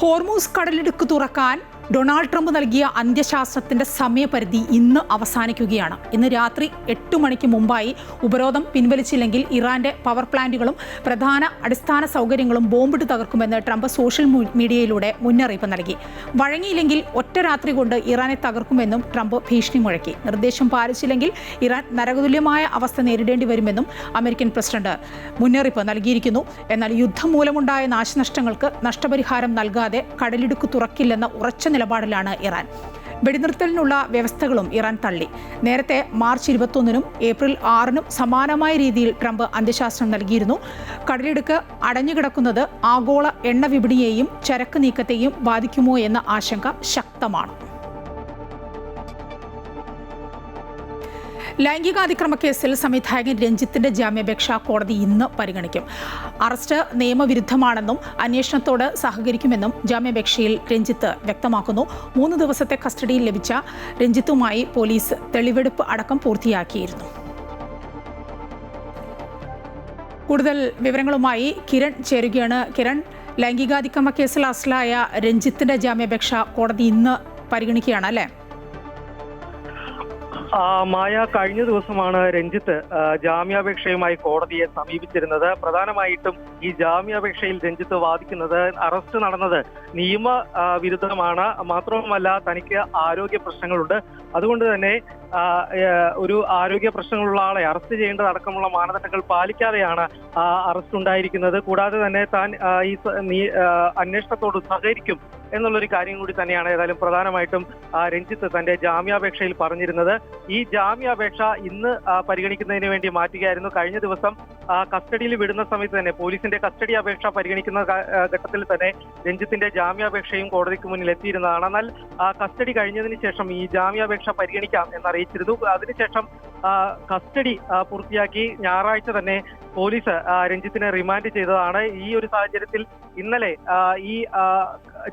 ഹോർമൂസ് കടലിടുക്ക് തുറക്കാൻ ഡൊണാൾഡ് ട്രംപ് നൽകിയ അന്ത്യശാസനത്തിന്റെ സമയപരിധി ഇന്ന് അവസാനിക്കുകയാണ്. ഇന്ന് രാത്രി 8 മണിക്ക് മുമ്പായി ഉപരോധം പിൻവലിച്ചില്ലെങ്കിൽ ഇറാന്റെ പവർ പ്ലാന്റുകളും പ്രധാന അടിസ്ഥാന സൗകര്യങ്ങളും ബോംബിട്ട് തകർക്കുമെന്ന് ട്രംപ് സോഷ്യൽ മീഡിയയിലൂടെ മുന്നറിയിപ്പ് നൽകി. വഴങ്ങിയില്ലെങ്കിൽ ഒറ്റ രാത്രി കൊണ്ട് ഇറാനെ തകർക്കുമെന്നും ട്രംപ് ഭീഷണി മുഴക്കി. നിർദ്ദേശം പാലിച്ചില്ലെങ്കിൽ ഇറാൻ നരകതുല്യമായ അവസ്ഥ നേരിടേണ്ടി വരുമെന്നും അമേരിക്കൻ പ്രസിഡന്റ് മുന്നറിയിപ്പ് നൽകിയിരിക്കുന്നു. എന്നാൽ യുദ്ധം മൂലമുണ്ടായ നാശനഷ്ടങ്ങൾക്ക് നഷ്ടപരിഹാരം നൽകാതെ കടലിടുക്ക് തുറക്കില്ലെന്ന ഉറച്ച നിലപാടിലാണ് ഇറാൻ. വെടിനിർത്തലിനുള്ള വ്യവസ്ഥകളും ഇറാൻ തള്ളി. നേരത്തെ മാർച്ച് 21 ഏപ്രിൽ 6 സമാനമായ രീതിയിൽ ട്രംപ് അന്ത്യശാസനം നൽകിയിരുന്നു. കടലിടുക്ക് അടഞ്ഞുകിടക്കുന്നത് ആഗോള എണ്ണ വിപണിയെയും ചരക്ക് നീക്കത്തെയും ബാധിക്കുമോ എന്ന ആശങ്ക ശക്തമാണ്. ലൈംഗികാതിക്രമ കേസിൽ സംവിധായകൻ രഞ്ജിത്തിന്റെ ജാമ്യാപേക്ഷ കോടതി ഇന്ന് പരിഗണിക്കും. അറസ്റ്റ് നിയമവിരുദ്ധമാണെന്നും അന്വേഷണത്തോട് സഹകരിക്കുമെന്നും ജാമ്യാപേക്ഷയിൽ രഞ്ജിത്ത് വ്യക്തമാക്കുന്നു. 3 ദിവസത്തെ കസ്റ്റഡിയിൽ ലഭിച്ച രഞ്ജിത്തുമായി പോലീസ് തെളിവെടുപ്പ് അടക്കം പൂർത്തിയാക്കിയിരുന്നു. കൂടുതൽ വിവരങ്ങളുമായി കിരൺ ചേരുകയാണ്. കിരൺ, ലൈംഗികാതിക്രമ കേസിൽ അറസ്റ്റിലായ രഞ്ജിത്തിന്റെ ജാമ്യാപേക്ഷ കോടതി ഇന്ന് പരിഗണിക്കുകയാണ് അല്ലേ? മായ, കഴിഞ്ഞ ദിവസമാണ് രഞ്ജിത്ത് ജാമ്യാപേക്ഷയുമായി കോടതിയെ സമീപിച്ചിരുന്നത്. പ്രധാനമായിട്ടും ഈ ജാമ്യാപേക്ഷയിൽ രഞ്ജിത്ത് വാദിക്കുന്നത് അറസ്റ്റ് നടന്നത് നിയമ വിരുദ്ധമാണ്, മാത്രവുമല്ല തനിക്ക് ആരോഗ്യ പ്രശ്നങ്ങളുണ്ട്. അതുകൊണ്ട് തന്നെ ഒരു ആരോഗ്യ പ്രശ്നങ്ങളുള്ള ആളെ അറസ്റ്റ് ചെയ്യേണ്ടതടക്കമുള്ള മാനദണ്ഡങ്ങൾ പാലിക്കാതെയാണ് അറസ്റ്റ് ഉണ്ടായിരിക്കുന്നത്. കൂടാതെ തന്നെ താൻ ഈ അന്വേഷണത്തോട് സഹകരിക്കും എന്നുള്ളൊരു കാര്യം കൂടി തന്നെയാണ് ഏതായാലും പ്രധാനമായിട്ടും രഞ്ജിത്ത് തന്റെ ജാമ്യാപേക്ഷയിൽ പറഞ്ഞിരുന്നത്. ഈ ജാമ്യാപേക്ഷ ഇന്ന് പരിഗണിക്കുന്നതിന് വേണ്ടി മാറ്റുകയായിരുന്നു. കഴിഞ്ഞ ദിവസം കസ്റ്റഡിയിൽ വിടുന്ന സമയത്ത് തന്നെ പോലീസിന്റെ കസ്റ്റഡി അപേക്ഷ പരിഗണിക്കുന്ന ഘട്ടത്തിൽ തന്നെ രഞ്ജിത്തിന്റെ ജാമ്യാപേക്ഷയും കോടതിക്ക് മുന്നിൽ എത്തിയിരുന്നതാണ്. എന്നാൽ കസ്റ്റഡി കഴിഞ്ഞതിന് ശേഷം ഈ ജാമ്യാപേക്ഷ പരിഗണിക്കാം എന്നറിയിച്ചിരുന്നു. അതിനുശേഷം കസ്റ്റഡി പൂർത്തിയാക്കി ഞായറാഴ്ച തന്നെ പോലീസ് രഞ്ജിത്തിനെ റിമാൻഡ് ചെയ്തതാണ്. ഈ ഒരു സാഹചര്യത്തിൽ ഇന്നലെ ഈ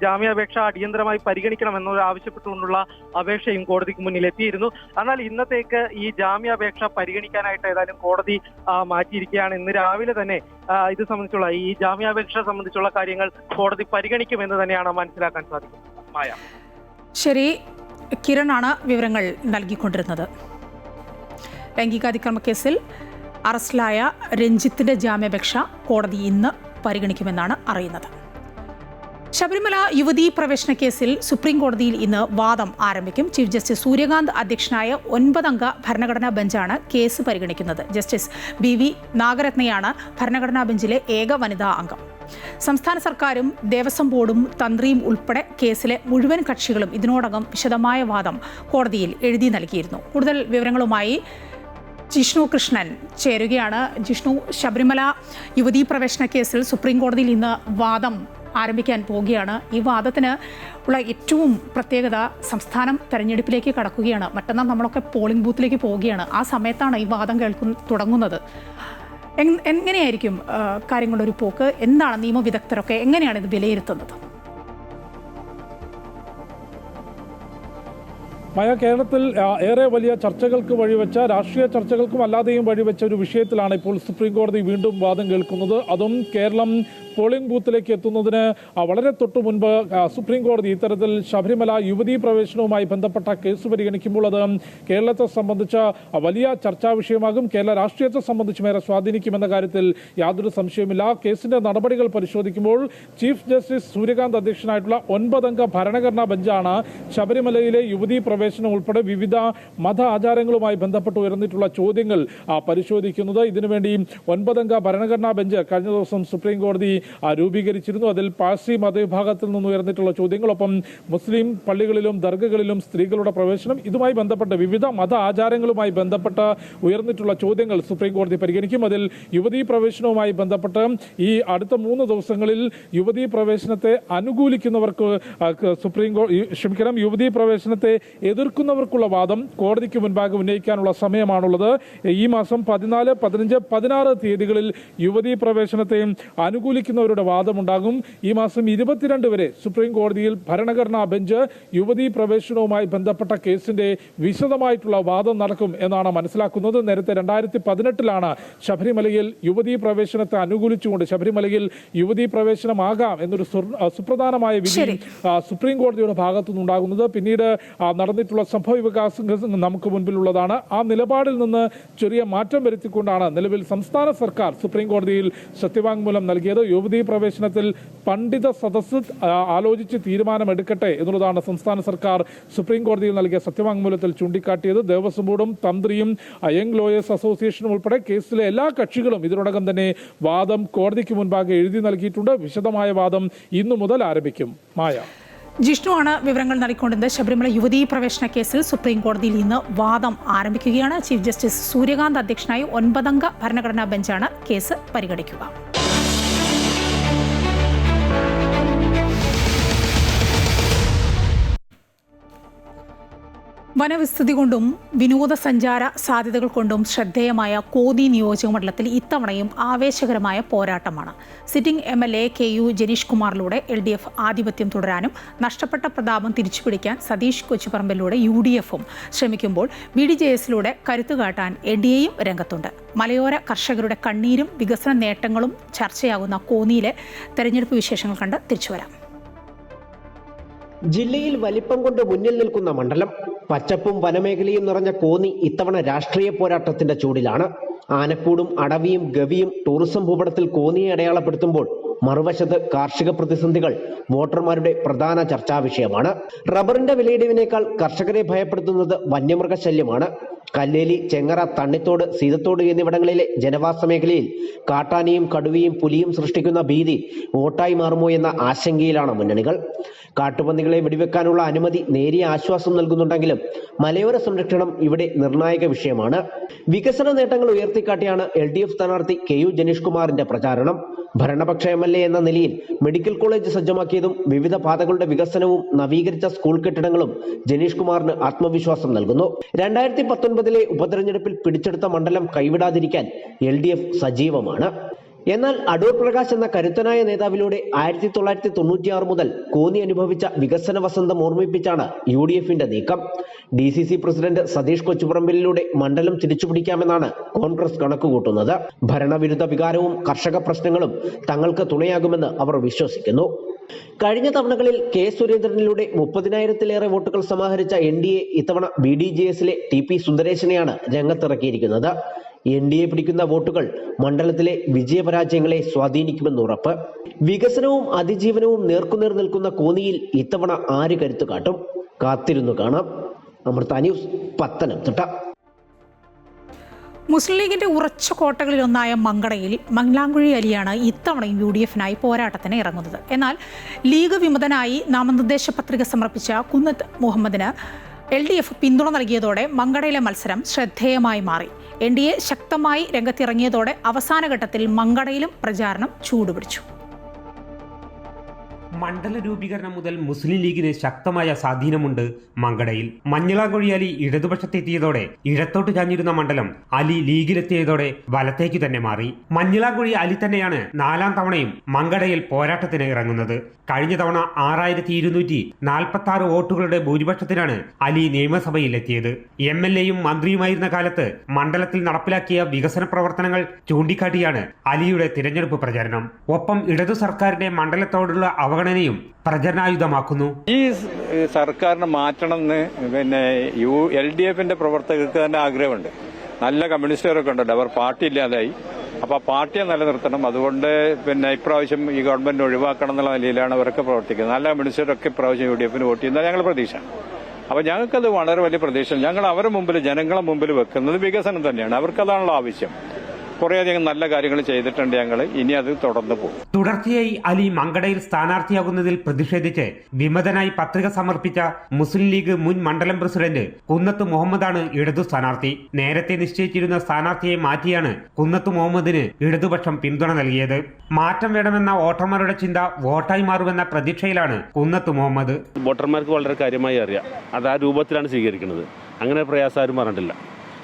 ജാമ്യാപേക്ഷ അടിയന്തരമായി പരിഗണിക്കണമെന്നൊരു ആവശ്യപ്പെട്ടുകൊണ്ടുള്ള അപേക്ഷയും കോടതിക്ക് മുന്നിൽ എത്തിയിരുന്നു. എന്നാൽ ഇന്നത്തേക്ക് ഈ ജാമ്യാപേക്ഷ പരിഗണിക്കാനായിട്ട് ഏതായാലും കോടതി മാറ്റിയിരിക്കുകയാണ്. ഇന്ന് രാവിലെ തന്നെ ഇത് സംബന്ധിച്ചുള്ള ഈ ജാമ്യാപേക്ഷ സംബന്ധിച്ചുള്ള കാര്യങ്ങൾ കോടതി പരിഗണിക്കുമെന്ന് തന്നെയാണ് മനസ്സിലാക്കാൻ സാധിക്കുന്നത്. മായ, ശരി, കിരണാണ് വിവരങ്ങൾ നൽകിക്കൊണ്ടിരുന്നത്. ലൈംഗികാതിക്രമ കേസിൽ അറസ്റ്റിലായ രഞ്ജിത്തിന്റെ ജാമ്യാപേക്ഷ കോടതി ഇന്ന് പരിഗണിക്കുമെന്നാണ് അറിയുന്നത്. ശബരിമല യുവതീ പ്രവേശന കേസിൽ സുപ്രീം കോടതിയിൽ ഇന്ന് വാദം ആരംഭിക്കും. ചീഫ് ജസ്റ്റിസ് സൂര്യകാന്ത് അധ്യക്ഷനായ 9 അംഗ ഭരണഘടനാ ബെഞ്ചാണ് കേസ് പരിഗണിക്കുന്നത്. ജസ്റ്റിസ് BV നാഗരത്നയാണ് ഭരണഘടനാ ബെഞ്ചിലെ ഏക വനിതാ അംഗം. സംസ്ഥാന സർക്കാരും ദേവസ്വം ബോർഡും തന്ത്രിയും ഉൾപ്പെടെ കേസിലെ മുഴുവൻ കക്ഷികളും ഇതിനോടകം വിശദമായ വാദം കോടതിയിൽ എഴുതി നൽകിയിരുന്നു. കൂടുതൽ വിവരങ്ങളുമായി ജിഷ്ണു കൃഷ്ണൻ ചേരുകയാണ്. ജിഷ്ണു, ശബരിമല യുവതീ പ്രവേശന കേസിൽ സുപ്രീം കോടതിയിൽ ഇന്ന് വാദം ആരംഭിക്കാൻ പോവുകയാണ്. ഈ വാദത്തിന് ഉള്ള ഏറ്റവും പ്രത്യേകത തെരഞ്ഞെടുപ്പിലേക്ക് കടക്കുകയാണ്. മറ്റന്നാൾ നമ്മളൊക്കെ പോളിംഗ് ബൂത്തിലേക്ക് പോവുകയാണ്. ആ സമയത്താണ് ഈ വാദം തുടങ്ങുന്നത്. എങ്ങനെയായിരിക്കും കാര്യങ്ങളുടെ ഒരു പോക്ക്? എന്താണ് നിയമവിദഗ്ധരൊക്കെ എങ്ങനെയാണ് ഇത് വിലയിരുത്തുന്നത്? കേരളത്തിൽ ഏറെ വലിയ ചർച്ചകൾക്ക് വഴിവെച്ച, രാഷ്ട്രീയ ചർച്ചകൾക്കും അല്ലാതെയും വഴിവെച്ച ഒരു വിഷയത്തിലാണ് ഇപ്പോൾ സുപ്രീം കോടതി വീണ്ടും വാദം കേൾക്കുന്നത്. അതും കേരളം പോളിംഗ് ബൂത്തിലേക്ക് എത്തുന്നതിന് വളരെ തൊട്ടു മുൻപ് സുപ്രീം കോടതി ഇത്തരത്തിൽ ശബരിമല യുവതീ പ്രവേശനവുമായി ബന്ധപ്പെട്ട കേസ് പരിഗണിക്കുമ്പോൾ അത് കേരളത്തെ സംബന്ധിച്ച വലിയ ചർച്ചാ വിഷയമാകും. കേരള രാഷ്ട്രീയത്തെ സംബന്ധിച്ച് മേറെ സ്വാധീനിക്കുമെന്ന കാര്യത്തിൽ യാതൊരു സംശയവുമില്ല. കേസിന്റെ നടപടികൾ പരിശോധിക്കുമ്പോൾ ചീഫ് ജസ്റ്റിസ് സൂര്യകാന്ത് അധ്യക്ഷനായിട്ടുള്ള 9-അംഗ ഭരണഘടനാ ബെഞ്ചാണ് ശബരിമലയിലെ യുവതീ പ്രവേശനം ഉൾപ്പെടെ വിവിധ മത ആചാരങ്ങളുമായി ബന്ധപ്പെട്ട് ഉയർന്നിട്ടുള്ള ചോദ്യങ്ങൾ പരിശോധിക്കുന്നത്. ഇതിനുവേണ്ടി 9-അംഗ ഭരണഘടനാ ബെഞ്ച് കഴിഞ്ഞ ദിവസം സുപ്രീം കോടതി രൂപീകരിച്ചിരുന്നു. അതിൽ പാഴ്സി മതവിഭാഗത്തിൽ നിന്ന് ഉയർന്നിട്ടുള്ള ചോദ്യങ്ങളൊപ്പം മുസ്ലിം പള്ളികളിലും ദർഗകളിലും സ്ത്രീകളുടെ പ്രവേശനം, ഇതുമായി ബന്ധപ്പെട്ട് വിവിധ മത ആചാരങ്ങളുമായി ബന്ധപ്പെട്ട് ഉയർന്നിട്ടുള്ള ചോദ്യങ്ങൾ സുപ്രീം കോടതി പരിഗണിക്കും. അതിൽ യുവതീ പ്രവേശനവുമായി ബന്ധപ്പെട്ട് ഈ അടുത്ത 3 ദിവസങ്ങളിൽ യുവതീ പ്രവേശനത്തെ അനുകൂലിക്കുന്നവർക്ക് യുവതീ പ്രവേശനത്തെ എതിർക്കുന്നവർക്കുള്ള വാദം കോടതിക്ക് മുൻപാകെ ഉന്നയിക്കാനുള്ള സമയമാണുള്ളത്. ഈ മാസം 14, 15, 16 തീയതികളിൽ യുവതീ പ്രവേശനത്തെ അനുകൂലിക്കുന്നവരുടെ വാദമുണ്ടാകും. ഈ മാസം 22 വരെ സുപ്രീം കോടതിയിൽ ഭരണഘടനാ ബെഞ്ച് യുവതീ പ്രവേശനവുമായി ബന്ധപ്പെട്ട കേസിന്റെ വിശദമായിട്ടുള്ള വാദം നടക്കും എന്നാണ് മനസ്സിലാക്കുന്നത്. നേരത്തെ 2018 ശബരിമലയിൽ യുവതീ പ്രവേശനത്തെ അനുകൂലിച്ചുകൊണ്ട് ശബരിമലയിൽ യുവതീ പ്രവേശനമാകാം എന്നൊരു സുപ്രധാനമായ വിധി സുപ്രീം കോടതിയുടെ ഭാഗത്തുനിന്നുണ്ടാകുന്നത്. പിന്നീട് നടന്നിട്ടുള്ള സംഭവ വികാസങ്ങൾ നമുക്ക് മുൻപിലുള്ളതാണ്. ആ നിലപാടിൽ നിന്ന് ചെറിയ മാറ്റം വരുത്തിക്കൊണ്ടാണ് നിലവിൽ സംസ്ഥാന സർക്കാർ സുപ്രീം കോടതിയിൽ സത്യവാങ്മൂലം നൽകിയത്. യുവതീ പ്രവേശനത്തിൽ പണ്ഡിത സദസ്സ് ആലോചിച്ച് തീരുമാനമെടുക്കട്ടെ എന്നുള്ളതാണ് സംസ്ഥാന സർക്കാർ സുപ്രീം കോടതിയിൽ നൽകിയ സത്യവാങ്മൂലത്തിൽ ചൂണ്ടിക്കാട്ടിയത്. ദേവസ്വം ബോർഡും തന്ത്രിയും യങ് ലോയേഴ്സ് അസോസിയേഷനും ഉൾപ്പെടെ കേസിലെ എല്ലാ കക്ഷികളും ഇതിനോടകം തന്നെ വാദം കോടതിക്ക് മുൻപാകെ എഴുതി നൽകിയിട്ടുണ്ട്. വിശദമായ വാദം ഇന്നു മുതൽ ആരംഭിക്കും. മായ, ജിഷ്ണുവാണ് വിവരങ്ങൾ നൽകിക്കൊണ്ടിരുന്നത്. ശബരിമല യുവതീ പ്രവേശന കേസിൽ സുപ്രീം കോടതിയിൽ ഇന്ന് വാദം ആരംഭിക്കുകയാണ്. ചീഫ് ജസ്റ്റിസ് സൂര്യകാന്ത് അധ്യക്ഷനായി 9-അംഗ ഭരണഘടനാ ബെഞ്ചാണ് കേസ് പരിഗണിക്കുക. വനവിസ്തൃതി കൊണ്ടും വിനോദസഞ്ചാര സാധ്യതകൾ കൊണ്ടും ശ്രദ്ധേയമായ കോന്നി നിയോജക മണ്ഡലത്തിൽ ഇത്തവണയും ആവേശകരമായ പോരാട്ടമാണ്. സിറ്റിംഗ് MLA KU ജനീഷ് കുമാറിലൂടെ LDF ആധിപത്യം തുടരാനും നഷ്ടപ്പെട്ട പ്രതാപം തിരിച്ചുപിടിക്കാൻ സതീഷ് കൊച്ചുപറമ്പിലൂടെ UDFും ശ്രമിക്കുമ്പോൾ BDJSലൂടെ കരുത്തുകാട്ടാൻ NDAയും രംഗത്തുണ്ട്. മലയോര കർഷകരുടെ കണ്ണീരും വികസന നേട്ടങ്ങളും ചർച്ചയാകുന്ന കോന്നിയിലെ തെരഞ്ഞെടുപ്പ് വിശേഷങ്ങൾ കണ്ട് തിരിച്ചുവരാം. ജില്ലയിൽ വലിപ്പം കൊണ്ട് മുന്നിൽ നിൽക്കുന്ന മണ്ഡലം, പച്ചപ്പും വനമേഖലയും നിറഞ്ഞ കോന്നി ഇത്തവണ രാഷ്ട്രീയ പോരാട്ടത്തിന്റെ ചൂടിലാണ്. ആനക്കൂടും അടവിയും ഗവിയും ടൂറിസം ഭൂപടത്തിൽ കോന്നിയെ അടയാളപ്പെടുത്തുമ്പോൾ മറുവശത്ത് കാർഷിക പ്രതിസന്ധികൾ വോട്ടർമാരുടെ പ്രധാന ചർച്ചാ വിഷയമാണ്. റബ്ബറിന്റെ വിലയിടിവിനേക്കാൾ കർഷകരെ ഭയപ്പെടുത്തുന്നത് വന്യമൃഗശല്യമാണ്. കല്ലേലി, ചെങ്ങറ, തണ്ണിത്തോട്, സീതത്തോട് എന്നിവിടങ്ങളിലെ ജനവാസ മേഖലയിൽ കാട്ടാനയും കടുവയും പുലിയും സൃഷ്ടിക്കുന്ന ഭീതി വോട്ടായി മാറുമോ എന്ന ആശങ്കയിലാണ് മുന്നണികൾ. കാട്ടുപന്നികളെ വെടിവെക്കാനുള്ള അനുമതി നേരിയ ആശ്വാസം നൽകുന്നുണ്ടെങ്കിലും മലയോര സംരക്ഷണം ഇവിടെ നിർണായക വിഷയമാണ്. വികസന നേട്ടങ്ങൾ ഉയർത്തിക്കാട്ടിയാണ് LDF സ്ഥാനാർത്ഥി KU ജനീഷ് കുമാറിന്റെ പ്രചാരണം. ഭരണപക്ഷ MLA എന്ന നിലയിൽ മെഡിക്കൽ കോളേജ് സജ്ജമാക്കിയതും വിവിധ പാതകളുടെ വികസനവും നവീകരിച്ച സ്കൂൾ കെട്ടിടങ്ങളും ജനീഷ് കുമാറിന് ആത്മവിശ്വാസം നൽകുന്നു. 2019 ഉപതെരഞ്ഞെടുപ്പിൽ പിടിച്ചെടുത്ത മണ്ഡലം കൈവിടാതിരിക്കാൻ LDF സജീവമാണ്. എന്നാൽ അടൂർ പ്രകാശ് എന്ന കരുത്തനായ നേതാവിലൂടെ 1996 മുതൽ കോന്നി അനുഭവിച്ച വികസന വസന്തം ഓർമ്മിപ്പിച്ചാണ് UDFന്റെ നീക്കം. DCC പ്രസിഡന്റ് സതീഷ് കൊച്ചുപറമ്പിലൂടെ മണ്ഡലം തിരിച്ചുപിടിക്കാമെന്നാണ് കോൺഗ്രസ് കണക്കുകൂട്ടുന്നത്. ഭരണവിരുദ്ധ വികാരവും കർഷക പ്രശ്നങ്ങളും തങ്ങൾക്ക് തുണയാകുമെന്ന് അവർ വിശ്വസിക്കുന്നു. കഴിഞ്ഞ തവണകളിൽ K സുരേന്ദ്രനിലൂടെ 30,000-ലേറെ വോട്ടുകൾ സമാഹരിച്ച NDA ഇത്തവണ BDJSലെ TP സുന്ദരേശനെയാണ് രംഗത്തിറക്കിയിരിക്കുന്നത്. NDA പിടിക്കുന്ന വോട്ടുകൾ മണ്ഡലത്തിലെ വിജയപരാജയങ്ങളെ സ്വാധീനിക്കുമെന്ന് ഉറപ്പ്. വികസനവും അതിജീവനവും നേർക്കുനേർ നിൽക്കുന്ന കോന്നിയിൽ ഇത്തവണ ആര് കരുത്തു കാട്ടും? കാത്തിരുന്നു കാണാം. അമൃത ന്യൂസ്, പത്തനംതിട്ട. മുസ്ലിം ലീഗിന്റെ ഉറച്ച കോട്ടകളിലൊന്നായ മങ്കടയിൽ മംഗലാംകുഴി അലിയാണ് ഇത്തവണയും UDFനായി പോരാട്ടത്തിന് ഇറങ്ങുന്നത്. എന്നാൽ ലീഗ് വിമതനായി നാമനിർദ്ദേശ പത്രിക സമർപ്പിച്ച കുന്നത്ത് മുഹമ്മദിന് LDF പിന്തുണ നൽകിയതോടെ മങ്കടയിലെ മത്സരം ശ്രദ്ധേയമായി മാറി. NDA ശക്തമായി രംഗത്തിറങ്ങിയതോടെ അവസാന ഘട്ടത്തിൽ മങ്കടയിലും പ്രചാരണം ചൂടുപിടിച്ചു. മണ്ഡല രൂപീകരണം മുതൽ മുസ്ലിം ലീഗിന് ശക്തമായ സ്വാധീനമുണ്ട് മങ്കടയിൽ. മഞ്ഞളാംകുഴി അലി ഇടതുപക്ഷത്തെത്തിയതോടെ ഇടത്തോട്ട് ചാഞ്ഞിരുന്ന മണ്ഡലം അലി ലീഗിലെത്തിയതോടെ വലത്തേക്ക് തന്നെ മാറി. മഞ്ഞളാംകുഴി അലി തന്നെയാണ് 4ാം തവണയും മങ്കടയിൽ പോരാട്ടത്തിന് ഇറങ്ങുന്നത്. കഴിഞ്ഞ തവണ 6246 വോട്ടുകളുടെ ഭൂരിപക്ഷത്തിനാണ് അലി നിയമസഭയിൽ എത്തിയത്. MLA-യും മന്ത്രിയുമായിരുന്ന കാലത്ത് മണ്ഡലത്തിൽ നടപ്പിലാക്കിയ വികസന പ്രവർത്തനങ്ങൾ ചൂണ്ടിക്കാട്ടിയാണ് അലിയുടെ തിരഞ്ഞെടുപ്പ് പ്രചാരണം. ഒപ്പം ഇടതു സർക്കാരിന്റെ മണ്ഡലത്തോടുള്ള അവഗണനയും പ്രചരണായുധമാക്കുന്നു. ഈ സർക്കാരിനെ മാറ്റണമെന്ന് LDF-ന്റെ പ്രവർത്തകർക്ക് തന്നെ ആഗ്രഹമുണ്ട്. നല്ല കമ്മ്യൂണിസ്റ്റുകാരൊക്കെ ഉണ്ടല്ലോ, അവർ പാർട്ടി ഇല്ലാതായി. അപ്പോൾ ആ പാർട്ടിയെ നിലനിർത്തണം. അതുകൊണ്ട് ഇപ്രാവശ്യം ഈ ഗവൺമെന്റ് ഒഴിവാക്കണം എന്നുള്ള നിലയിലാണ് അവരൊക്കെ പ്രവർത്തിക്കുന്നത്. നല്ല കമ്മ്യൂണിസ്റ്റുകാരൊക്കെ ഇപ്രാവശ്യം UDF-ന് വോട്ട് ചെയ്യുന്നത് ഞങ്ങൾ പ്രതീക്ഷ. അപ്പോൾ ഞങ്ങൾക്കത് വളരെ വലിയ പ്രതീക്ഷ. ഞങ്ങൾ അവരുടെ മുമ്പിൽ, ജനങ്ങളെ മുമ്പിൽ വെക്കുന്നത് വികസനം തന്നെയാണ്. അവർക്കതാണല്ലോ ആവശ്യം. കുറേയധികം നല്ല കാര്യങ്ങൾ ചെയ്തിട്ടുണ്ട് ഞങ്ങൾ. ഇനി അത് തുടർന്ന് പോകും. തുടർച്ചയായി അലി മങ്കടയിൽ സ്ഥാനാർത്ഥിയാകുന്നതിൽ പ്രതിഷേധിച്ച് വിമതനായി പത്രിക സമർപ്പിച്ച മുസ്ലിം ലീഗ് മുൻ മണ്ഡലം പ്രസിഡന്റ് കുന്നത്ത് മുഹമ്മദാണ് ഇടതു സ്ഥാനാർത്ഥി. നേരത്തെ നിശ്ചയിച്ചിരുന്ന സ്ഥാനാർത്ഥിയെ മാറ്റിയാണ് കുന്നത്ത് മുഹമ്മദിന് ഇടതുപക്ഷം പിന്തുണ നൽകിയത്. മാറ്റം വേണമെന്ന വോട്ടർമാരുടെ ചിന്ത വോട്ടായി മാറുമെന്ന പ്രതീക്ഷയിലാണ് കുന്നത്ത് മുഹമ്മദ്. വോട്ടർമാർക്ക് വളരെ കാര്യമായി അറിയാം. അത് ആ രൂപത്തിലാണ് സ്വീകരിക്കുന്നത്. അങ്ങനെ പ്രയാസം ആരും പറഞ്ഞിട്ടില്ല.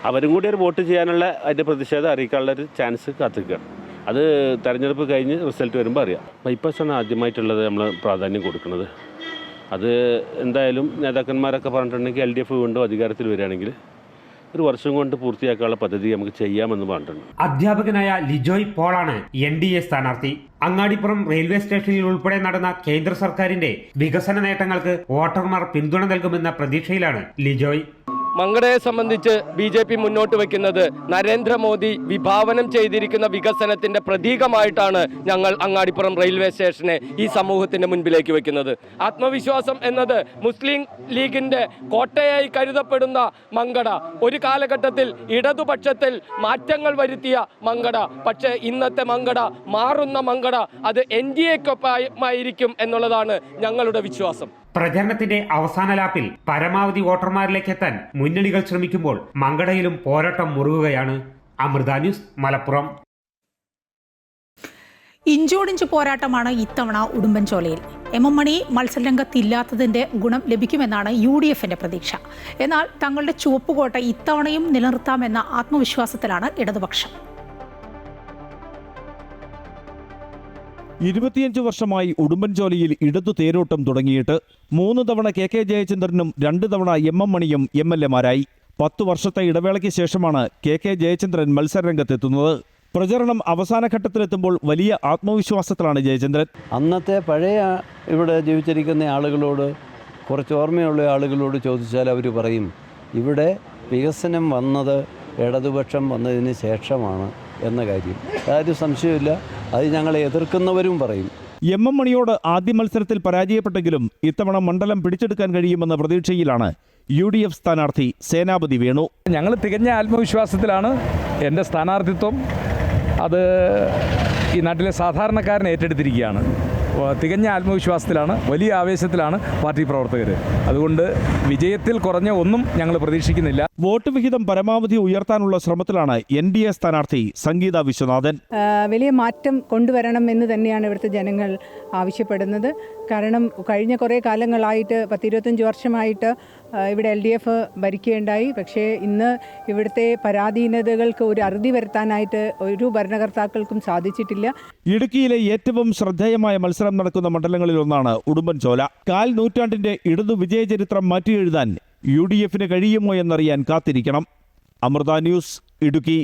അവരും കൂടി ഒരു വോട്ട് ചെയ്യാനുള്ള അതിൻ്റെ പ്രതിഷേധം അറിയിക്കാനുള്ള ഒരു ചാൻസ് കാത്തിരിക്കുകയാണ്. അത് തെരഞ്ഞെടുപ്പ് കഴിഞ്ഞ് റിസൾട്ട് വരുമ്പോൾ അറിയാം. ബൈപ്പാസാണ് ആദ്യമായിട്ടുള്ളത് നമ്മൾ പ്രാധാന്യം കൊടുക്കുന്നത്. അത് എന്തായാലും നേതാക്കന്മാരൊക്കെ പറഞ്ഞിട്ടുണ്ടെങ്കിൽ LDF വീണ്ടും അധികാരത്തിൽ വരികയാണെങ്കിൽ 1 വർഷം കൊണ്ട് പൂർത്തിയാക്കാനുള്ള പദ്ധതി നമുക്ക് ചെയ്യാമെന്ന് പറഞ്ഞിട്ടുണ്ട്. അധ്യാപകനായ ലിജോയ് പോളാണ് NDA സ്ഥാനാർത്ഥി. അങ്ങാടിപ്പുറം റെയിൽവേ സ്റ്റേഷനിൽ ഉൾപ്പെടെ നടന്ന കേന്ദ്ര സർക്കാരിന്റെ വികസന നേട്ടങ്ങൾക്ക് വോട്ടർമാർ പിന്തുണ നൽകുമെന്ന പ്രതീക്ഷയിലാണ് ലിജോയ്. മങ്കടയെ സംബന്ധിച്ച് BJP മുന്നോട്ട് വയ്ക്കുന്നത് നരേന്ദ്രമോദി വിഭാവനം ചെയ്തിരിക്കുന്ന വികസനത്തിന്റെ പ്രതീകമായിട്ടാണ് ഞങ്ങൾ അങ്ങാടിപ്പുറം റെയിൽവേ സ്റ്റേഷനെ ഈ സമൂഹത്തിന്റെ മുൻപിലേക്ക് വെക്കുന്നത്. ആത്മവിശ്വാസം എന്നത് മുസ്ലിം ലീഗിന്റെ കോട്ടയായി കരുതപ്പെടുന്ന മങ്കട ഒരു കാലഘട്ടത്തിൽ ഇടതുപക്ഷത്തിൽ മാറ്റങ്ങൾ വരുത്തിയ മങ്കട. പക്ഷേ ഇന്നത്തെ മങ്കട മാറുന്ന മങ്കട അത് NDA-ക്കൊപ്പമായിരിക്കും എന്നുള്ളതാണ് ഞങ്ങളുടെ വിശ്വാസം. പ്രചരണത്തിന്റെ അവസാന ലാപ്പിൽ പരമാവധി വോട്ടർമാരിലേക്ക് എത്താൻ മുന്നണികൾ ശ്രമിക്കുമ്പോൾ മങ്കടയിലും പോരാട്ടം മുറുകുകയാണ്. അമൃത ന്യൂസ്, മലപ്പുറം. ഇഞ്ചോടിഞ്ച് പോരാട്ടമാണ് ഇത്തവണ ഉടുമ്പൻചോലയിൽ. MM മണി മത്സരരംഗത്തില്ലാത്തതിന്റെ ഗുണം ലഭിക്കുമെന്നാണ് UDF-ന്റെ പ്രതീക്ഷ. എന്നാൽ തങ്ങളുടെ ചുവപ്പുകോട്ട ഇത്തവണയും നിലനിർത്താമെന്ന ആത്മവിശ്വാസത്തിലാണ് ഇടതുപക്ഷം. 25 വർഷമായി ഉടുമ്പൻചോലയിൽ ഇടതു തേരോട്ടം തുടങ്ങിയിട്ട് 3 തവണ KK ജയചന്ദ്രനും 2 തവണ MM മണിയും MLA-മാരായി. 10 വർഷത്തെ ഇടവേളയ്ക്ക് ശേഷമാണ് KK ജയചന്ദ്രൻ മത്സരരംഗത്തെത്തുന്നത്. പ്രചരണം അവസാന ഘട്ടത്തിലെത്തുമ്പോൾ വലിയ ആത്മവിശ്വാസത്തിലാണ് ജയചന്ദ്രൻ. അന്നത്തെ പഴയ ഇവിടെ ജീവിച്ചിരിക്കുന്ന ആളുകളോട്, കുറച്ച് ഓർമ്മയുള്ള ആളുകളോട് ചോദിച്ചാൽ അവർ പറയും ഇവിടെ വികസനം വന്നത് ഇടതുപക്ഷം വന്നതിന് ശേഷമാണ് എന്ന കാര്യം. യാതൊരു സംശയമില്ല. അത് ഞങ്ങളെ എതിർക്കുന്നവരും പറയും. MM മണിയോട് ആദ്യ മത്സരത്തിൽ പരാജയപ്പെട്ടെങ്കിലും ഇത്തവണ മണ്ഡലം പിടിച്ചെടുക്കാൻ കഴിയുമെന്ന പ്രതീക്ഷയിലാണ് UDF സ്ഥാനാർത്ഥി സേനാപതി വേണു. ഞങ്ങൾ തികഞ്ഞ ആത്മവിശ്വാസത്തിലാണ്. എൻ്റെ സ്ഥാനാർത്ഥിത്വം അത് ഈ നാട്ടിലെ സാധാരണക്കാരൻ ഏറ്റെടുത്തിരിക്കുകയാണ്. തികഞ്ഞ ആത്മവിശ്വാസത്തിലാണ്, വലിയ ആവേശത്തിലാണ് പാർട്ടി പ്രവർത്തകർ. അതുകൊണ്ട് വിജയത്തിൽ കുറഞ്ഞ ഒന്നും ഞങ്ങൾ പ്രതീക്ഷിക്കുന്നില്ല. വോട്ട് വിഹിതം പരമാവധി ഉയർത്താനുള്ള ശ്രമത്തിലാണ് NDA സ്ഥാനാർത്ഥി സംഗീത വിശ്വനാഥൻ. വലിയ മാറ്റം കൊണ്ടുവരണം എന്ന് തന്നെയാണ് ഇവിടുത്തെ ജനങ്ങൾ ആവശ്യപ്പെടുന്നത്. കാരണം കഴിഞ്ഞ കുറേ കാലങ്ങളായിട്ട് 10-25 വർഷമായിട്ട് ഇവിടെ LDF ഭരിക്കുകയുണ്ടായി. പക്ഷേ ഇന്ന് ഇവിടുത്തെ പരാധീനതകൾക്ക് ഒരു അറുതി വരുത്താനായിട്ട് ഒരു ഭരണകർത്താക്കൾക്കും സാധിച്ചിട്ടില്ല. ഇടുക്കിയിലെ ഏറ്റവും ശ്രദ്ധേയമായ മത്സരം നടക്കുന്ന മണ്ഡലങ്ങളിലൊന്നാണ് ഉടുമ്പൻചോല. 1/4 നൂറ്റാണ്ടിന്റെ ഇടതു വിജയചരിത്രം മാറ്റിയെഴുതാൻ UDF-ന് കഴിയുമോ എന്നറിയാൻ കാത്തിരിക്കണം. അമൃത ന്യൂസ്, ഇടുക്കി.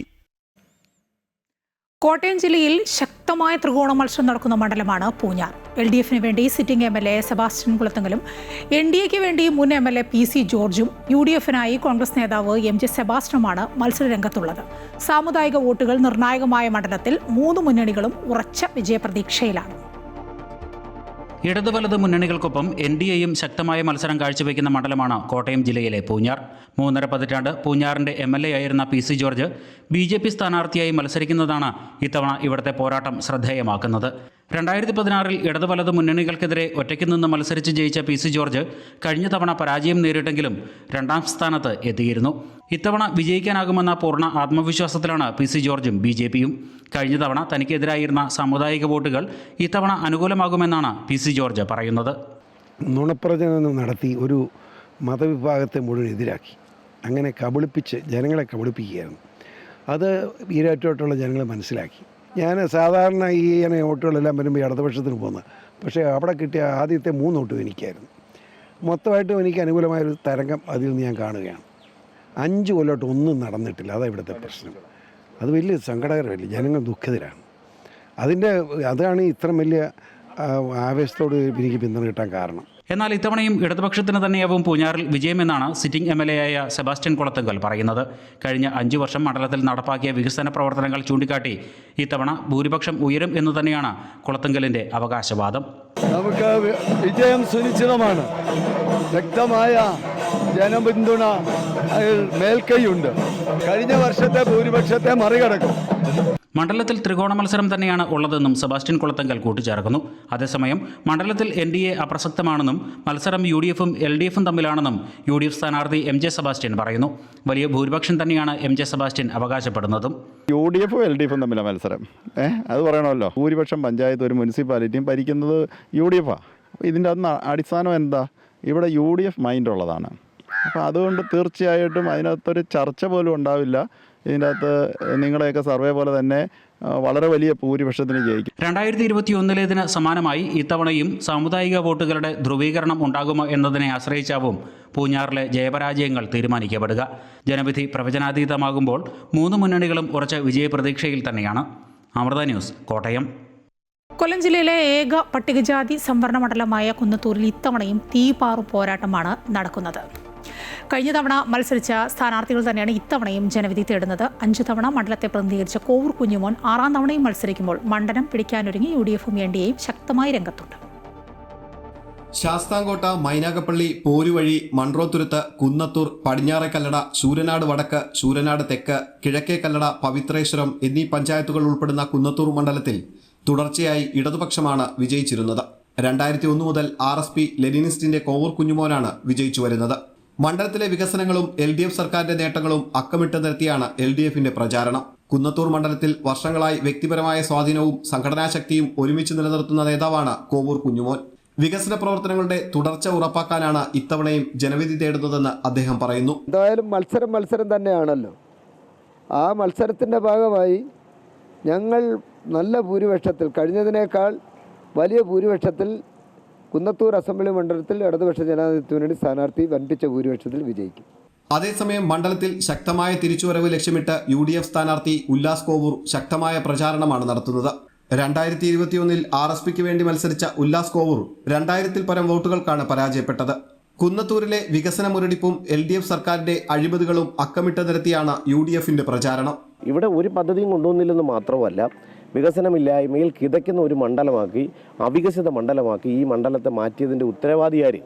കോട്ടയം ജില്ലയിൽ ശക്തമായ ത്രികോണ മത്സരം നടക്കുന്ന മണ്ഡലമാണ് പൂഞ്ഞാർ. LDF-ന് വേണ്ടി സിറ്റിംഗ് MLA സെബാസ്റ്റ്യൻ കുളത്തങ്കലും NDA-ക്ക് വേണ്ടി മുൻ MLA PC ജോർജും UDF-നായി കോൺഗ്രസ് നേതാവ് MJ സെബാസ്റ്റ്യനുമാണ് മത്സരരംഗത്തുള്ളത്. സാമുദായിക വോട്ടുകൾ നിർണായകമായ മണ്ഡലത്തിൽ 3 മുന്നണികളും ഉറച്ച വിജയപ്രതീക്ഷയിലാണ്. ഇടതു വലത് മുന്നണികൾക്കൊപ്പം NDA-യും ശക്തമായ മത്സരം കാഴ്ചവെക്കുന്ന മണ്ഡലമാണ് കോട്ടയം ജില്ലയിലെ പൂഞ്ഞാർ. 3.5 പതിറ്റാണ്ട് പൂഞ്ഞാറിന്റെ MLA ആയിരുന്ന PC ജോർജ് BJP സ്ഥാനാർത്ഥിയായി മത്സരിക്കുന്നതാണ് ഇത്തവണ ഇവിടുത്തെ പോരാട്ടം ശ്രദ്ധേയമാക്കുന്നത്. 2016 ഇടതു വലതു മുന്നണികൾക്കെതിരെ ഒറ്റയ്ക്ക് നിന്ന് മത്സരിച്ച് ജയിച്ച പി സി ജോർജ് കഴിഞ്ഞ തവണ പരാജയം നേരിട്ടെങ്കിലും 2ാം സ്ഥാനത്ത് എത്തിയിരുന്നു. ഇത്തവണ വിജയിക്കാനാകുമെന്ന പൂർണ്ണ ആത്മവിശ്വാസത്തിലാണ് പി സി ജോർജും BJPയും. കഴിഞ്ഞ തവണ തനിക്കെതിരായിരുന്ന സാമുദായിക വോട്ടുകൾ ഇത്തവണ അനുകൂലമാകുമെന്നാണ് പി സി ജോർജ് പറയുന്നത്. നുണപ്രചരണം നടത്തി ഒരു മതവിഭാഗത്തെ മുഴുവൻ എതിരാക്കി, അങ്ങനെ കബളിപ്പിച്ച് ജനങ്ങളെ കബളിപ്പിക്കുകയായിരുന്നു. അത് ഈരാറ്റോട്ടുള്ള ജനങ്ങൾ മനസ്സിലാക്കി. ഞാൻ സാധാരണ ഈ വോട്ടുകളെല്ലാം വരുമ്പോൾ ഇടതുപക്ഷത്തിന് പോകുന്നത്, പക്ഷേ അവിടെ കിട്ടിയ ആദ്യത്തെ 3 വോട്ടും എനിക്കായിരുന്നു. മൊത്തമായിട്ടും എനിക്ക് അനുകൂലമായൊരു തരംഗം അതിൽ നിന്ന് ഞാൻ കാണുകയാണ്. 5 കൊല്ലമായിട്ട് ഒന്നും നടന്നിട്ടില്ല. അതാണ് ഇവിടുത്തെ പ്രശ്നം. അത് വലിയ സങ്കടകരമല്ല, ജനങ്ങൾ ദുഃഖിതരാണ്. അതാണ് ഇത്ര വലിയ ആവേശത്തോട് എനിക്ക് പിന്തുണ കിട്ടാൻ കാരണം. എന്നാൽ ഇത്തവണയും ഇടതുപക്ഷത്തിന് തന്നെയാവും പൂഞ്ഞാറിൽ വിജയമെന്നാണ് സിറ്റിംഗ് MLA ആയ സെബാസ്റ്റ്യൻ കുളത്തുങ്കൽ പറയുന്നത്. കഴിഞ്ഞ 5 വർഷം മണ്ഡലത്തിൽ നടപ്പാക്കിയ വികസന പ്രവർത്തനങ്ങൾ ചൂണ്ടിക്കാട്ടി ഇത്തവണ ഭൂരിപക്ഷം ഉയരും എന്ന് തന്നെയാണ് കുളത്തുങ്കലിന്റെ അവകാശവാദം. നമുക്ക് വിജയം സുനിശ്ചിതമാണ്. വ്യക്തമായ ജനപിന്തുണ മേൽക്കൈയുണ്ട്. കഴിഞ്ഞ വർഷത്തെ ഭൂരിപക്ഷത്തെ മറികടക്കും. മണ്ഡലത്തിൽ ത്രികോണ മത്സരം തന്നെയാണ് ഉള്ളതെന്നും സെബാസ്റ്റ്യൻ കുളത്തുങ്കൽ കൂട്ടിച്ചേർക്കുന്നു. അതേസമയം മണ്ഡലത്തിൽ NDA അപ്രസക്തമാണെന്നും മത്സരം UDFും LDFും തമ്മിലാണെന്നും UDF സ്ഥാനാർത്ഥി MJ സെബാസ്റ്റ്യൻ പറയുന്നു. വലിയ ഭൂരിപക്ഷം തന്നെയാണ് MJ സെബാസ്റ്റ്യൻ അവകാശപ്പെടുന്നതും. UDFും LDFും തമ്മിലാണ് മത്സരം. അത് പറയണമല്ലോ. ഭൂരിപക്ഷം പഞ്ചായത്ത് ഒരു മുനിസിപ്പാലിറ്റിയും ഭരിക്കുന്നത് UDFാണ്. ഇതിൻ്റെ അടിസ്ഥാനം എന്താ? ഇവിടെ UDF മൈൻഡുള്ളതാണ്. അപ്പോൾ അതുകൊണ്ട് തീർച്ചയായിട്ടും അതിനകത്തൊരു ചർച്ച പോലും ഉണ്ടാവില്ല. ഇതിൻ്റെ അകത്ത് നിങ്ങളുടെയൊക്കെ സർവേ പോലെ തന്നെ വളരെ വലിയ ഭൂരിപക്ഷത്തിന് ജയിക്കും. 2021 സമാനമായി ഇത്തവണയും സാമുദായിക വോട്ടുകളുടെ ധ്രുവീകരണം ഉണ്ടാകുമോ എന്നതിനെ ആശ്രയിച്ചാവും പൂഞ്ഞാറിലെ ജയപരാജയങ്ങൾ തീരുമാനിക്കപ്പെടുക. ജനവിധി പ്രവചനാതീതമാകുമ്പോൾ 3 മുന്നണികളും ഉറച്ച വിജയപ്രതീക്ഷയിൽ തന്നെയാണ്. അമൃത ന്യൂസ്, കോട്ടയം. കൊല്ലം ജില്ലയിലെ ഏക പട്ടികജാതി സംവരണ മണ്ഡലമായ കുന്നത്തൂരിൽ ഇത്തവണയും തീപാറു പോരാട്ടമാണ് നടക്കുന്നത്. കഴിഞ്ഞ തവണ മത്സരിച്ച സ്ഥാനാർത്ഥികൾ തന്നെയാണ് ഇത്തവണയും ജനവിധി തേടുന്നത്. 5 തവണ മണ്ഡലത്തെ പ്രതിനിധീകരിച്ച കോവൂർ കുഞ്ഞുമോൻ 6ാം തവണയും മത്സരിക്കുമ്പോൾ മണ്ഡലം പിടിക്കാനൊരുങ്ങി UDFും NDAയും ശക്തമായി രംഗത്തുണ്ട്. ശാസ്താംകോട്ട, മൈനാഗപ്പള്ളി, പോരുവഴി, മൺട്രോത്തുരുത്ത്, കുന്നത്തൂർ, പടിഞ്ഞാറേക്കല്ലട, ശൂരനാട് വടക്ക്, ശൂരനാട് തെക്ക്, കിഴക്കേ കല്ലട, പവിത്രേശ്വരം എന്നീ പഞ്ചായത്തുകൾ ഉൾപ്പെടുന്ന കുന്നത്തൂർ മണ്ഡലത്തിൽ തുടർച്ചയായി ഇടതുപക്ഷമാണ് വിജയിച്ചിരുന്നത്. 2001 മുതൽ RSP ലെനിനിസ്റ്റിന്റെ കോവൂർ കുഞ്ഞുമോനാണ് വിജയിച്ചു വരുന്നത്. മണ്ഡലത്തിലെ വികസനങ്ങളും LDF സർക്കാരിന്റെ നേട്ടങ്ങളും അക്കമിട്ട് നിരത്തിയാണ് LDFിന്റെ പ്രചാരണം. കുന്നത്തൂർ മണ്ഡലത്തിൽ വർഷങ്ങളായി വ്യക്തിപരമായ സ്വാധീനവും സംഘടനാ ശക്തിയും ഒരുമിച്ച് നിലനിർത്തുന്ന നേതാവാണ് കോവൂർ കുഞ്ഞുമോൻ. വികസന പ്രവർത്തനങ്ങളുടെ തുടർച്ച ഉറപ്പാക്കാനാണ് ഇത്തവണയും ജനവിധി തേടുന്നതെന്ന് അദ്ദേഹം പറയുന്നു. എന്തായാലും മത്സരം തന്നെയാണല്ലോ. ആ മത്സരത്തിന്റെ ഭാഗമായി ഞങ്ങൾ നല്ല ഭൂരിപക്ഷത്തിൽ, കഴിഞ്ഞതിനേക്കാൾ വലിയ ഭൂരിപക്ഷത്തിൽ കുന്നത്തൂർ അസംബ്ലി മണ്ഡലത്തിൽ ഇടതുപക്ഷ ജനാധിപത്യ മുന്നണി സ്ഥാനാർത്ഥി വൻപിച്ച ഭൂരിപക്ഷത്തിൽ വിജയിക്കും. അതേസമയം മണ്ഡലത്തിൽ ശക്തമായ തിരിച്ചുവരവ് ലക്ഷ്യമിട്ട് UDF സ്ഥാനാർത്ഥി ഉല്ലാസ് കോവൂർ ശക്തമായ പ്രചാരണമാണ് നടത്തുന്നത്. 2021 RSPക്ക് വേണ്ടി മത്സരിച്ച ഉല്ലാസ് കോവൂർ 2000-ൽ പരം വോട്ടുകൾക്കാണ് പരാജയപ്പെട്ടത്. കുന്നത്തൂരിലെ വികസന മുരടിപ്പും LDF സർക്കാരിന്റെ അഴിമതികളും അക്കമിട്ട് നിരത്തിയാണ് UDFിന്റെ പ്രചാരണം. ഇവിടെ ഒരു പദ്ധതിയും കൊണ്ടുവന്നില്ലെന്ന് മാത്രമല്ല, വികസനമില്ലായ്മയിൽ കിതയ്ക്കുന്ന ഒരു മണ്ഡലമാക്കി, അവികസിത മണ്ഡലമാക്കി ഈ മണ്ഡലത്തെ മാറ്റിയതിന്റെ ഉത്തരവാദിയാര്?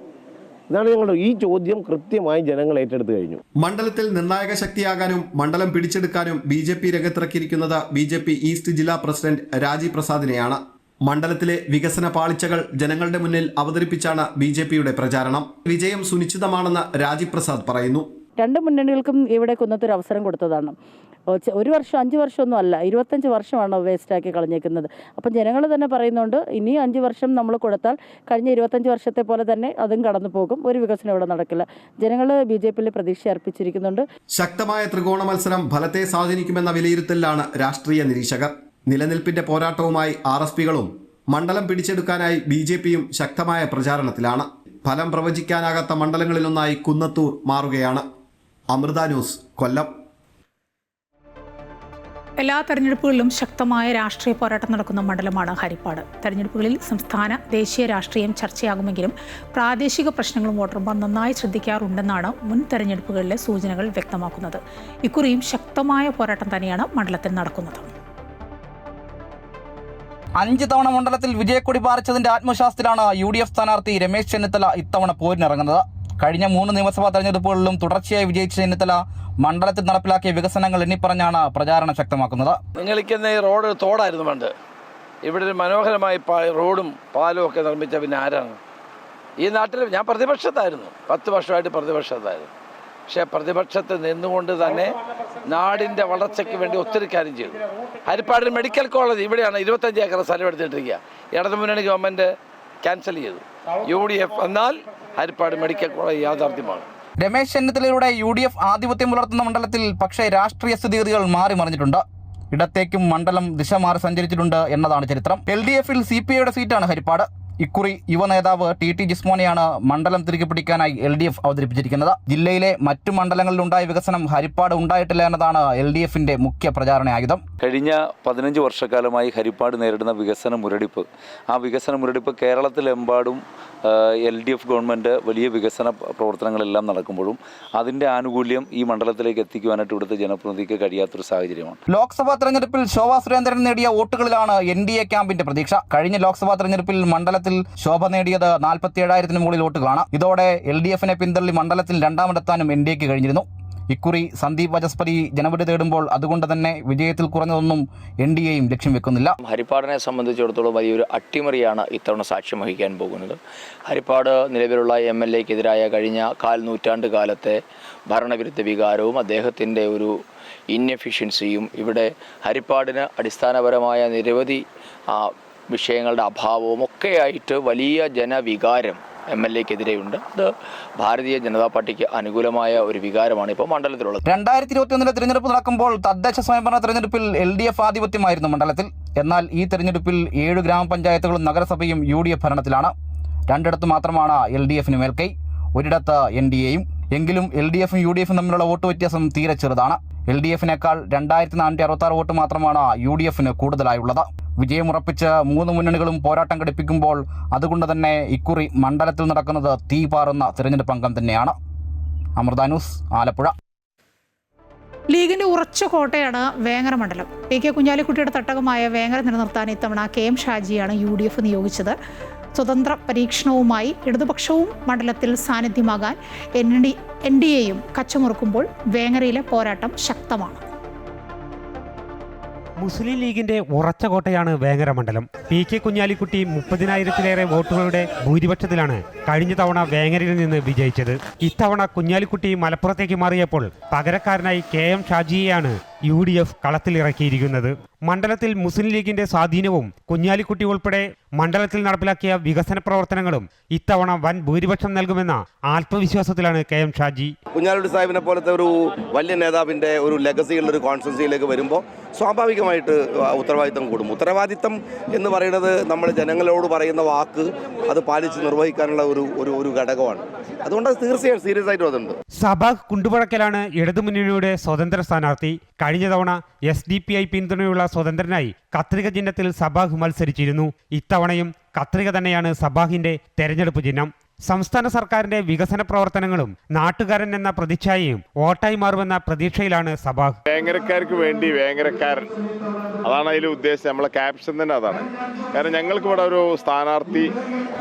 ഇതാണ് ഞങ്ങളുടെ ഈ ചോദ്യം കൃത്യമായി ജനങ്ങൾ ഏറ്റെടുത്തു കഴിഞ്ഞു. മണ്ഡലത്തിൽ നിർണായക ശക്തിയാകാനും മണ്ഡലം പിടിച്ചെടുക്കാനും BJP രംഗത്തിറക്കിയിരിക്കുന്നത് BJP ഈസ്റ്റ് ജില്ലാ പ്രസിഡന്റ് രാജീവ് പ്രസാദിനെയാണ്. മണ്ഡലത്തിലെ വികസന പാളിച്ചകൾ ജനങ്ങളുടെ മുന്നിൽ അവതരിപ്പിച്ചാണ് BJPയുടെ പ്രചാരണം. വിജയം സുനിശ്ചിതമാണെന്ന് രാജീവ് പ്രസാദ് പറയുന്നു. 2 മുന്നണികൾക്കും ഇവിടെ കുന്നത്തൊരു അവസരം കൊടുത്തതാണ്. 1 വർഷം 5 വർഷമൊന്നും അല്ല, 25 വർഷമാണ് വേസ്റ്റാക്കി കളഞ്ഞേക്കുന്നത്. അപ്പം ജനങ്ങൾ തന്നെ പറയുന്നുണ്ട്, ഇനി 5 വർഷം നമ്മൾ കൊടുത്താൽ കഴിഞ്ഞ 25 വർഷത്തെ പോലെ തന്നെ അതും കടന്നു പോകും, ഒരു വികസനം ഇവിടെ നടക്കില്ല. ജനങ്ങൾ BJPയിൽ പ്രതീക്ഷ അർപ്പിച്ചിരിക്കുന്നുണ്ട്. ശക്തമായ ത്രികോണ മത്സരം ഫലത്തെ സ്വാധീനിക്കുമെന്ന വിലയിരുത്തലിലാണ് രാഷ്ട്രീയ നിരീക്ഷകർ. നിലനിൽപ്പിന്റെ പോരാട്ടവുമായി RSPകളും മണ്ഡലം പിടിച്ചെടുക്കാനായി BJPയും ശക്തമായ പ്രചാരണത്തിലാണ്. ഫലം പ്രവചിക്കാനാകാത്ത മണ്ഡലങ്ങളിലൊന്നായി കുന്നത്തൂർ മാറുകയാണ്. അമൃത ന്യൂസ്, കൊല്ലം. എല്ലാ തെരഞ്ഞെടുപ്പുകളിലും ശക്തമായ രാഷ്ട്രീയ പോരാട്ടം നടക്കുന്ന മണ്ഡലമാണ് ഹരിപ്പാട്. തെരഞ്ഞെടുപ്പുകളിൽ സംസ്ഥാന ദേശീയ രാഷ്ട്രീയം ചർച്ചയാകുമെങ്കിലും പ്രാദേശിക പ്രശ്നങ്ങളും വോട്ടർമാർ നന്നായി ശ്രദ്ധിക്കാറുണ്ടെന്നാണ് മുൻ തെരഞ്ഞെടുപ്പുകളിലെ സൂചനകൾ വ്യക്തമാക്കുന്നത്. ഇക്കുറിയും ശക്തമായ പോരാട്ടം തന്നെയാണ് മണ്ഡലത്തിൽ നടക്കുന്നത്. 5 തവണ മണ്ഡലത്തിൽ വിജയക്കൊടി പാറിച്ചതിന്റെ ആത്മവിശ്വാസത്തിലാണ് UDF സ്ഥാനാർത്ഥി രമേശ് ചെന്നിത്തല ഇത്തവണ പോരിനിറങ്ങുന്നത്. കഴിഞ്ഞ 3 നിയമസഭാ തെരഞ്ഞെടുപ്പുകളിലും തുടർച്ചയായി വിജയിച്ച ചെന്നിത്തല മണ്ഡലത്തിൽ നടപ്പിലാക്കിയ വികസനങ്ങൾ എണ്ണിപ്പറഞ്ഞാണ് പ്രചാരണം ശക്തമാക്കുന്നത്. നിങ്ങൾക്ക് ഈ റോഡ് തോടായിരുന്നു പണ്ട്, ഇവിടെ ഒരു മനോഹരമായ റോഡും പാലവും ഒക്കെ നിർമ്മിച്ച പിന്നെ ആരാണ് ഈ നാട്ടിൽ? ഞാൻ പ്രതിപക്ഷത്തായിരുന്നു, 10 വർഷമായിട്ട് പ്രതിപക്ഷത്തായിരുന്നു. പക്ഷേ പ്രതിപക്ഷത്ത് നിന്നുകൊണ്ട് തന്നെ നാടിൻ്റെ വളർച്ചയ്ക്ക് വേണ്ടി ഒത്തിരി കാര്യം ചെയ്തു. ഹരിപ്പാട് മെഡിക്കൽ കോളേജ് ഇവിടെയാണ് 25 ഏക്കർ സ്ഥലം എടുത്തിട്ടിരിക്കുക. ഇടതുമുന്നണി ഗവൺമെൻറ് ക്യാൻസൽ ചെയ്തു. UDF എന്നാൽ ഹരിപ്പാട് മെഡിക്കൽ കോളേജ് യാഥാർത്ഥ്യമാണ്. രമേശ് ചെന്നിത്തലയുടെ UDF ആധിപത്യം പുലർത്തുന്ന മണ്ഡലത്തിൽ പക്ഷേ രാഷ്ട്രീയ സ്ഥിതിഗതികൾ മാറി മറിഞ്ഞിട്ടുണ്ട്. ഇടത്തേക്കും മണ്ഡലം ദിശ മാറി സഞ്ചരിച്ചിട്ടുണ്ട് എന്നതാണ് ചരിത്രം. LDFൽ CPIയുടെ സീറ്റാണ് ഹരിപ്പാട്. ഇക്കുറി യുവ നേതാവ് TT ജിസ്മോനെയാണ് മണ്ഡലം തിരികെ പിടിക്കാനായി LDF അവതരിപ്പിച്ചിരിക്കുന്നത്. ജില്ലയിലെ മറ്റു മണ്ഡലങ്ങളിലുണ്ടായ വികസനം ഹരിപ്പാട് ഉണ്ടായിട്ടില്ല എന്നതാണ് LDFന്റെ മുഖ്യ പ്രചാരണ ആയുധം. കഴിഞ്ഞ 15 വർഷക്കാലമായി ഹരിപ്പാട് നേരിടുന്ന വികസന മുരടിപ്പ്, ആ വികസന മുരടിപ്പ് കേരളത്തിലെമ്പാടും LDF ഗവൺമെൻറ് വലിയ വികസന പ്രവർത്തനങ്ങളെല്ലാം നടക്കുമ്പോഴും അതിൻ്റെ ആനുകൂല്യം ഈ മണ്ഡലത്തിലേക്ക് എത്തിക്കുവാനായിട്ട് ഇവിടുത്തെ ജനപ്രതിനിധിക്ക് കഴിയാത്തൊരു സാഹചര്യമാണ്. ലോക്സഭാ തെരഞ്ഞെടുപ്പിൽ ശോഭാ സുരേന്ദ്രൻ നേടിയ വോട്ടുകളിലാണ് NDA ക്യാമ്പിന്റെ പ്രതീക്ഷ. കഴിഞ്ഞ ലോക്സഭാ തെരഞ്ഞെടുപ്പിൽ മണ്ഡലത്തിൽ ശോഭ നേടിയത് 47,000-ന് മുകളിൽ വോട്ടുകളാണ്. ഇതോടെ LDFനെ പിന്തള്ളി മണ്ഡലത്തിൽ രണ്ടാമതെത്താനും NDAക്ക് കഴിഞ്ഞിരുന്നു. ഇക്കുറി സന്ദീപ് വാചസ്പതി ജനവിധി തേടുമ്പോൾ അതുകൊണ്ട് തന്നെ വിജയത്തിൽ കുറഞ്ഞതൊന്നും NDAയും ലക്ഷ്യം വെക്കുന്നില്ല. ഹരിപ്പാടിനെ സംബന്ധിച്ചിടത്തോളം വലിയൊരു അട്ടിമറിയാണ് ഇത്തവണ സാക്ഷ്യം വഹിക്കാൻ പോകുന്നത്. ഹരിപ്പാട് നിലവിലുള്ള MLAക്കെതിരായ കഴിഞ്ഞ 1/4 നൂറ്റാണ്ട് കാലത്തെ ഭരണവിരുദ്ധ വികാരവും അദ്ദേഹത്തിൻ്റെ ഒരു ഇൻഎഫിഷ്യൻസിയും ഇവിടെ ഹരിപ്പാടിന് അടിസ്ഥാനപരമായ നിരവധി വിഷയങ്ങളുടെ അഭാവവും ഒക്കെയായിട്ട് വലിയ ജനവികാരം MLAക്കെതിരെയുണ്ട്. അത് ഭാരതീയ ജനതാ പാർട്ടിക്ക് അനുകൂലമായ ഒരു വികാരമാണ് ഇപ്പോൾ മണ്ഡലത്തിലുള്ളത്. 2021 തിരഞ്ഞെടുപ്പ് നടക്കുമ്പോൾ തദ്ദേശ സ്വയംഭരണ തെരഞ്ഞെടുപ്പിൽ LDF ആധിപത്യമായിരുന്നു മണ്ഡലത്തിൽ. എന്നാൽ ഈ തെരഞ്ഞെടുപ്പിൽ 7 ഗ്രാമപഞ്ചായത്തുകളും നഗരസഭയും UDF ഭരണത്തിലാണ്. 2 മാത്രമാണ് LDFന് മേൽക്കൈ, ഒരിടത്ത് NDAയും. എങ്കിലും LDFും UDFും തമ്മിലുള്ള വോട്ട് വ്യത്യാസം തീരെ ചെറുതാണ്. LDFിനേക്കാൾ 2466 വോട്ട് മാത്രമാണ് UDFന് കൂടുതലായുള്ളത്. വിജയമുറപ്പിച്ച് 3 മുന്നണികളും പോരാട്ടം ഘടിപ്പിക്കുമ്പോൾ അതുകൊണ്ട് തന്നെ ഇക്കുറി മണ്ഡലത്തിൽ നടക്കുന്നത് തീ പാറുന്ന തിരഞ്ഞെടുപ്പ് അംഗം തന്നെയാണ്. അമൃത ന്യൂസ്, ആലപ്പുഴ. ലീഗിന്റെ ഉറച്ച കോട്ടയാണ് വേങ്ങര മണ്ഡലം. PK കുഞ്ഞാലിക്കുട്ടിയുടെ തട്ടകമായ വേങ്ങര നിലനിർത്താൻ ഇത്തവണ KM ഷാജിയാണ് UDF നിയോഗിച്ചത്. സ്വതന്ത്ര പരീക്ഷണവുമായി ഇടതുപക്ഷവും മണ്ഡലത്തിൽ സാന്നിധ്യമാകാൻ NDAയും കച്ചമുറുക്കുമ്പോൾ വേങ്ങരയിലെ പോരാട്ടം ശക്തമാണ്. മുസ്ലിം ലീഗിന്റെ ഉറച്ച കോട്ടയാണ് വേങ്ങര മണ്ഡലം. PK കുഞ്ഞാലിക്കുട്ടി 30,000-ലേറെ വോട്ടുകളുടെ ഭൂരിപക്ഷത്തിലാണ് കഴിഞ്ഞ തവണ വേങ്ങരയിൽ നിന്ന് വിജയിച്ചത്. ഇത്തവണ കുഞ്ഞാലിക്കുട്ടി മലപ്പുറത്തേക്ക് മാറിയപ്പോൾ പകരക്കാരനായി KM ഷാജിയെയാണ് UDF കളത്തിലിറക്കിയിരിക്കുന്നത്. മണ്ഡലത്തിൽ മുസ്ലിം ലീഗിന്റെ സ്വാധീനവും കുഞ്ഞാലിക്കുട്ടി ഉൾപ്പെടെ മണ്ഡലത്തിൽ നടപ്പിലാക്കിയ വികസന പ്രവർത്തനങ്ങളും ഇത്തവണ വൻ ഭൂരിപക്ഷം നൽകുമെന്ന ആത്മവിശ്വാസത്തിലാണ് KM ഷാജി. കുഞ്ഞാലിക്കുട്ടി സാഹിബിനെ പോലത്തെ ഒരു വലിയ നേതാവിൻ്റെ ഒരു ലെഗസിയുള്ള ഒരു കോൺസ്റ്റിറ്റ്യുവൻസിയിലേക്ക് വരുമ്പോൾ സ്വാഭാവികമായിട്ട് ഉത്തരവാദിത്തം കൂടും. ഉത്തരവാദിത്തം എന്ന് പറയുന്നത് നമ്മൾ ജനങ്ങളോട് പറയുന്ന വാക്ക് അത് പാലിച്ച് നിർവഹിക്കാനുള്ള ഒരു ഘടകമാണ്. അതുകൊണ്ട് തീർച്ചയായും സീരിയസ് ആയിട്ട് അതുണ്ട്. സബാഹ് കുണ്ടുപുഴക്കലാണ് ഇടതുമുന്നണിയുടെ സ്വതന്ത്ര സ്ഥാനാർത്ഥി. കഴിഞ്ഞ തവണ SDPI പിന്തുണയുള്ള സ്വതന്ത്രനായി കത്രിക ചിഹ്നത്തിൽ സബാഹ് മത്സരിച്ചിരുന്നു. ഇത്തവണയും കത്രിക തന്നെയാണ് സബാഹിന്റെ തെരഞ്ഞെടുപ്പ് ചിഹ്നം. സംസ്ഥാന സർക്കാരിന്റെ വികസന പ്രവർത്തനങ്ങളും നാട്ടുകാരൻ എന്ന പ്രതിച്ഛായയും വോട്ടായി മാറുമെന്ന പ്രതീക്ഷയിലാണ് സബാഹ്. വേങ്ങരക്കാർക്ക് വേണ്ടി വേങ്ങരക്കാരൻ, അതാണ് അതിൽ ഉദ്ദേശം. നമ്മളെ ക്യാപ്ഷൻ തന്നെ അതാണ്. കാരണം ഞങ്ങൾക്ക് ഇവിടെ ഒരു സ്ഥാനാർത്ഥി